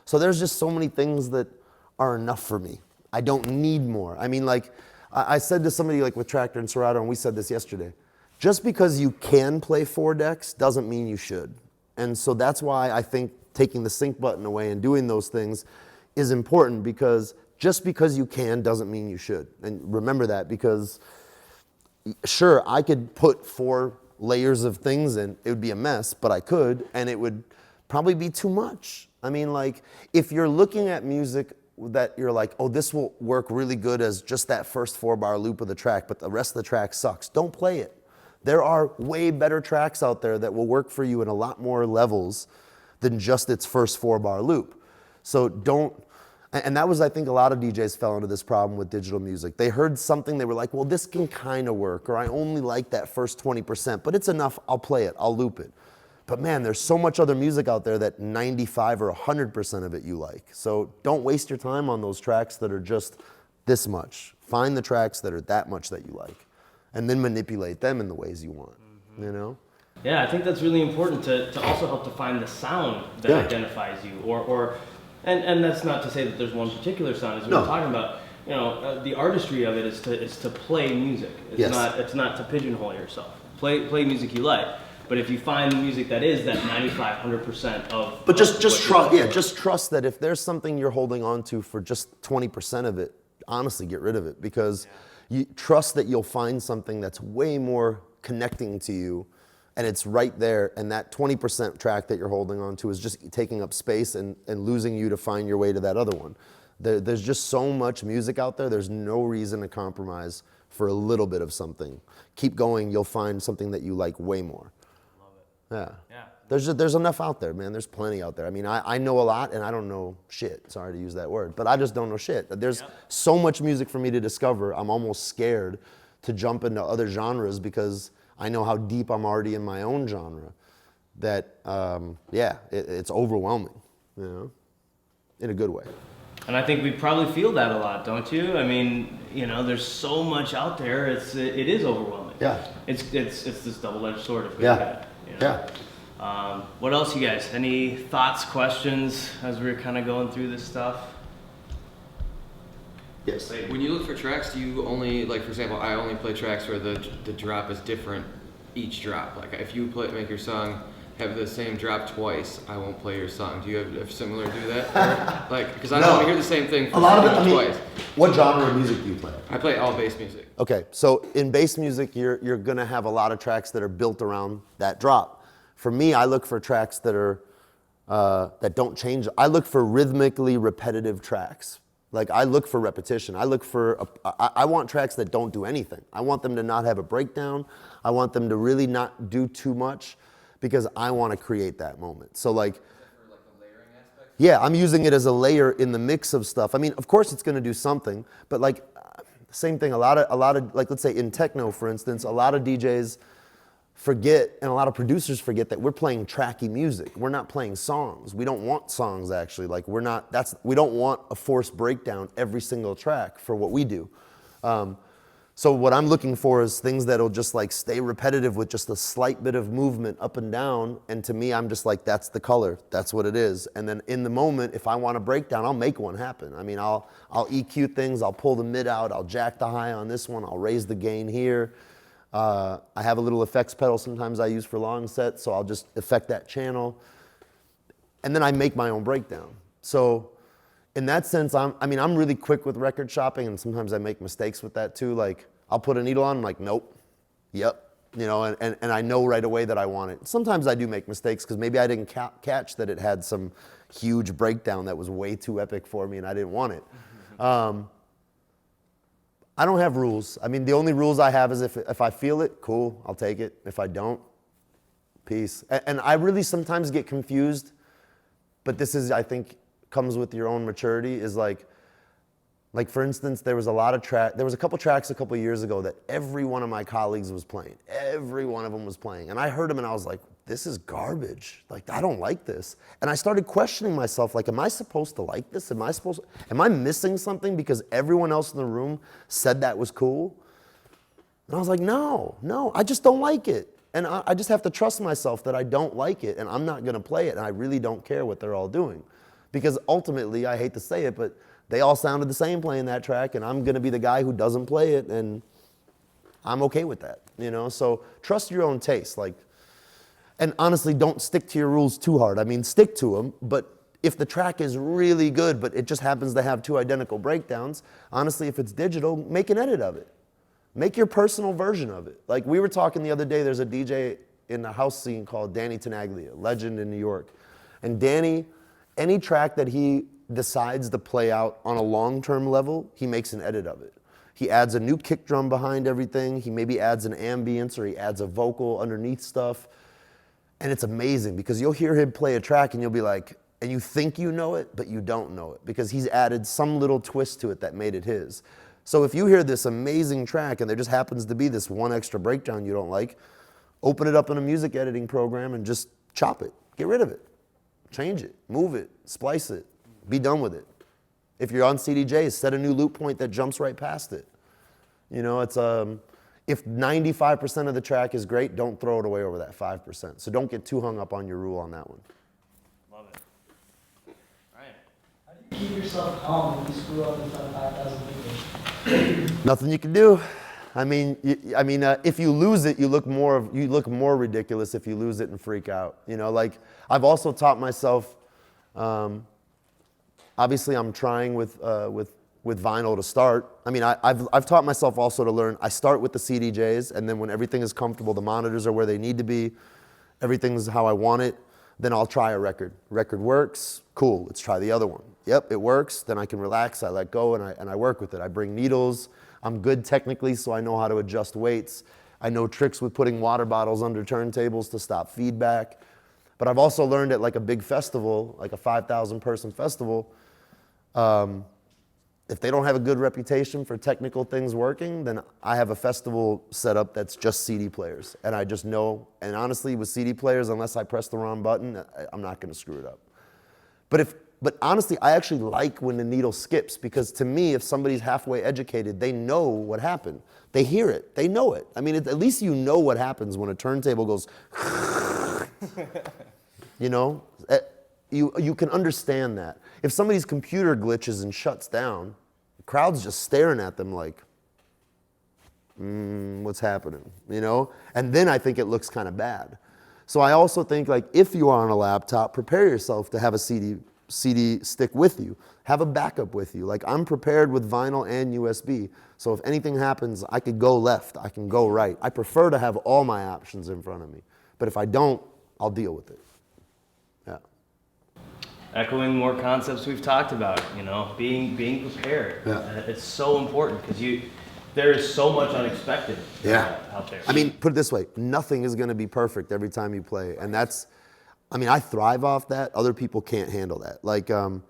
So there's just so many things that are enough for me. I don't need more. I mean, like I said to somebody like with Tractor and Serato, and we said this yesterday, just because you can play 4 decks doesn't mean you should. And so that's why I think taking the sync button away and doing those things is important, because just because you can doesn't mean you should. And remember that, because sure, I could put 4 layers of things in, it would be a mess, but I could, and it would probably be too much. I mean, like, if you're looking at music that you're like, oh, this will work really good as just that first 4-bar loop of the track, but the rest of the track sucks, don't play it. There are way better tracks out there that will work for you in a lot more levels than just its first 4-bar loop. So don't, and that was, I think, a lot of DJs fell into this problem with digital music. They heard something, they were like, well, this can kind of work, or I only like that first 20%, but it's enough, I'll play it, I'll loop it. But man, there's so much other music out there that 95 or 100% of it you like. So don't waste your time on those tracks that are just this much. Find the tracks that are that much that you like, and then manipulate them in the ways you want, you know? Yeah, I think that's really important to also help to find the sound that identifies you, and that's not to say that there's one particular sound, as we were talking about. You know, the artistry of it is to play music. It's not to pigeonhole yourself. Play music you like. But if you find the music that is that 95, 100% of. But just trust, just trust that if there's something you're holding on to for just 20% of it, honestly, get rid of it, because you trust that you'll find something that's way more connecting to you and it's right there, and that 20% track that you're holding on to is just taking up space and losing you to find your way to that other one. There's just so much music out there, there's no reason to compromise for a little bit of something. Keep going, you'll find something that you like way more. Love it. Yeah. Yeah. There's enough out there, man. There's plenty out there. I mean, I know a lot, and I don't know shit. Sorry to use that word, but I just don't know shit. There's so much music for me to discover. I'm almost scared to jump into other genres because I know how deep I'm already in my own genre. That, it's overwhelming, you know, in a good way. And I think we probably feel that a lot, don't you? I mean, you know, there's so much out there. It is overwhelming. Yeah. It's this double-edged sword if we Yeah. look at it. You know? Yeah. What else, you guys? Any thoughts, questions as we're kind of going through this stuff? Yes. When you look for tracks, do you only, like for example, I only play tracks where the drop is different each drop. Like if you make your song have the same drop twice, I won't play your song. Do you have similar do that? Or, like, because I don't hear the same thing for a lot of it, I mean, twice. what genre of music do you play? I play all bass music. Okay, so in bass music, you're gonna have a lot of tracks that are built around that drop. For me, I look for tracks that are that don't change. I look for rhythmically repetitive tracks. Like I look for repetition. I want tracks that don't do anything. I want them to not have a breakdown. I want them to really not do too much because I want to create that moment. So like, yeah, I'm using it as a layer in the mix of stuff. I mean, of course it's going to do something, but like, same thing. A lot of like, let's say in techno, for instance, a lot of DJs forget, and a lot of producers forget that we're playing tracky music. We're not playing songs. We don't want songs actually. Like we don't want a forced breakdown every single track for what we do. So what I'm looking for is things that'll just like stay repetitive with just a slight bit of movement up and down. And to me, I'm just like, that's the color. That's what it is. And then in the moment, if I want a breakdown, I'll make one happen. I mean, I'll EQ things. I'll pull the mid out. I'll jack the high on this one. I'll raise the gain here. I have a little effects pedal sometimes I use for long sets, so I'll just effect that channel. And then I make my own breakdown. So in that sense, I'm really quick with record shopping, and sometimes I make mistakes with that too. Like, I'll put a needle on, I'm like, nope, yep, you know, and I know right away that I want it. Sometimes I do make mistakes because maybe I didn't catch that it had some huge breakdown that was way too epic for me and I didn't want it. I don't have rules. I mean, the only rules I have is if I feel it, cool, I'll take it. If I don't, peace. And I really sometimes get confused, but this is, I think, comes with your own maturity, is like for instance, there was a couple tracks a couple years ago that every one of my colleagues was playing. Every one of them was playing. And I heard them and I was like, this is garbage. Like, I don't like this. And I started questioning myself, like, am I supposed to like this? Am I missing something because everyone else in the room said that was cool? And I was like, no, I just don't like it. And I just have to trust myself that I don't like it and I'm not gonna play it, and I really don't care what they're all doing. Because ultimately, I hate to say it, but they all sounded the same playing that track, and I'm gonna be the guy who doesn't play it, and I'm okay with that, you know? So trust your own taste, like, and honestly, don't stick to your rules too hard. I mean, stick to them, but if the track is really good, but it just happens to have two identical breakdowns, honestly, if it's digital, make an edit of it. Make your personal version of it. Like we were talking the other day, there's a DJ in the house scene called Danny Tenaglia, legend in New York. And Danny, any track that he decides to play out on a long-term level, he makes an edit of it. He adds a new kick drum behind everything. He maybe adds an ambience or he adds a vocal underneath stuff. And it's amazing because you'll hear him play a track and you'll be like, and you think you know it, but you don't know it because he's added some little twist to it that made it his. So if you hear this amazing track and there just happens to be this one extra breakdown you don't like, open it up in a music editing program and just chop it. Get rid of it. Change it. Move it. Splice it. Be done with it. If you're on CDJs, set a new loop point that jumps right past it. You know, it's if 95% of the track is great, don't throw it away over that 5%. So don't get too hung up on your rule on that one. Love it. Ryan. How do you keep yourself calm when you screw up in front of 5,000 people? Nothing you can do. I mean, if you lose it, you look more ridiculous if you lose it and freak out. You know, like I've also taught myself. Obviously, I'm trying with with vinyl to start. I mean, I've taught myself also to learn. I start with the CDJs, and then when everything is comfortable, the monitors are where they need to be, everything's how I want it, then I'll try a record. Record works, cool, let's try the other one. Yep, it works, then I can relax, I let go, and I work with it. I bring needles, I'm good technically, so I know how to adjust weights. I know tricks with putting water bottles under turntables to stop feedback. But I've also learned at like a big festival, like a 5,000 person festival, if they don't have a good reputation for technical things working, then I have a festival set up that's just CD players. And I just know, and honestly with CD players, unless I press the wrong button, I'm not gonna screw it up. But honestly, I actually like when the needle skips, because to me, if somebody's halfway educated, they know what happened. They hear it, they know it. I mean, at least you know what happens when a turntable goes, you know? You can understand that. If somebody's computer glitches and shuts down, the crowd's just staring at them like, what's happening, you know? And then I think it looks kind of bad. So I also think, like, if you are on a laptop, prepare yourself to have a CD stick with you. Have a backup with you. Like, I'm prepared with vinyl and USB. So if anything happens, I could go left, I can go right. I prefer to have all my options in front of me. But if I don't, I'll deal with it. Yeah. Echoing more concepts we've talked about, you know, being prepared. Yeah. It's so important because there is so much unexpected out there. I mean, put it this way, nothing is going to be perfect every time you play. And that's, I mean, I thrive off that. Other people can't handle that. Like, a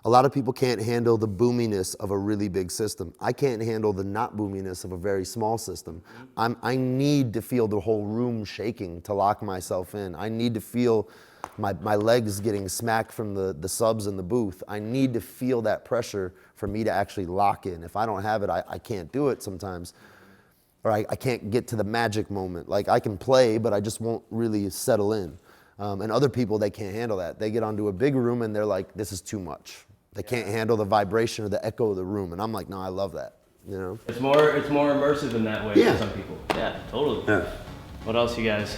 lot of people can't handle the boominess of a really big system. I can't handle the not boominess of a very small system. I need to feel the whole room shaking to lock myself in. I need to feel my legs getting smacked from the subs in the booth. I need to feel that pressure for me to actually lock in. If I don't have it, I can't do it sometimes. Or I can't get to the magic moment. Like, I can play, but I just won't really settle in. And other people, they can't handle that. They get onto a big room and they're like, this is too much. They can't handle the vibration or the echo of the room. And I'm like, no, I love that, you know? It's more immersive in that way Yeah. for some people. Yeah, totally. Yeah. What else, you guys?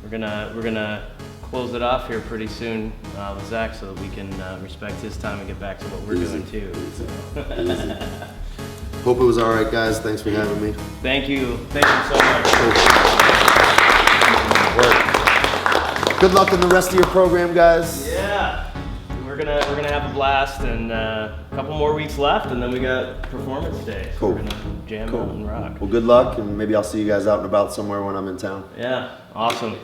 We're gonna close it off here pretty soon with Zach, so that we can respect his time and get back to what we're doing too. Hope it was all right, guys. Thanks for having me. Thank you so much. Good luck in the rest of your program, guys. Yeah, we're gonna have a blast, and a couple more weeks left, and then we got performance day. So Cool. We're gonna jam out and rock. Well, good luck, and maybe I'll see you guys out and about somewhere when I'm in town. Yeah, awesome.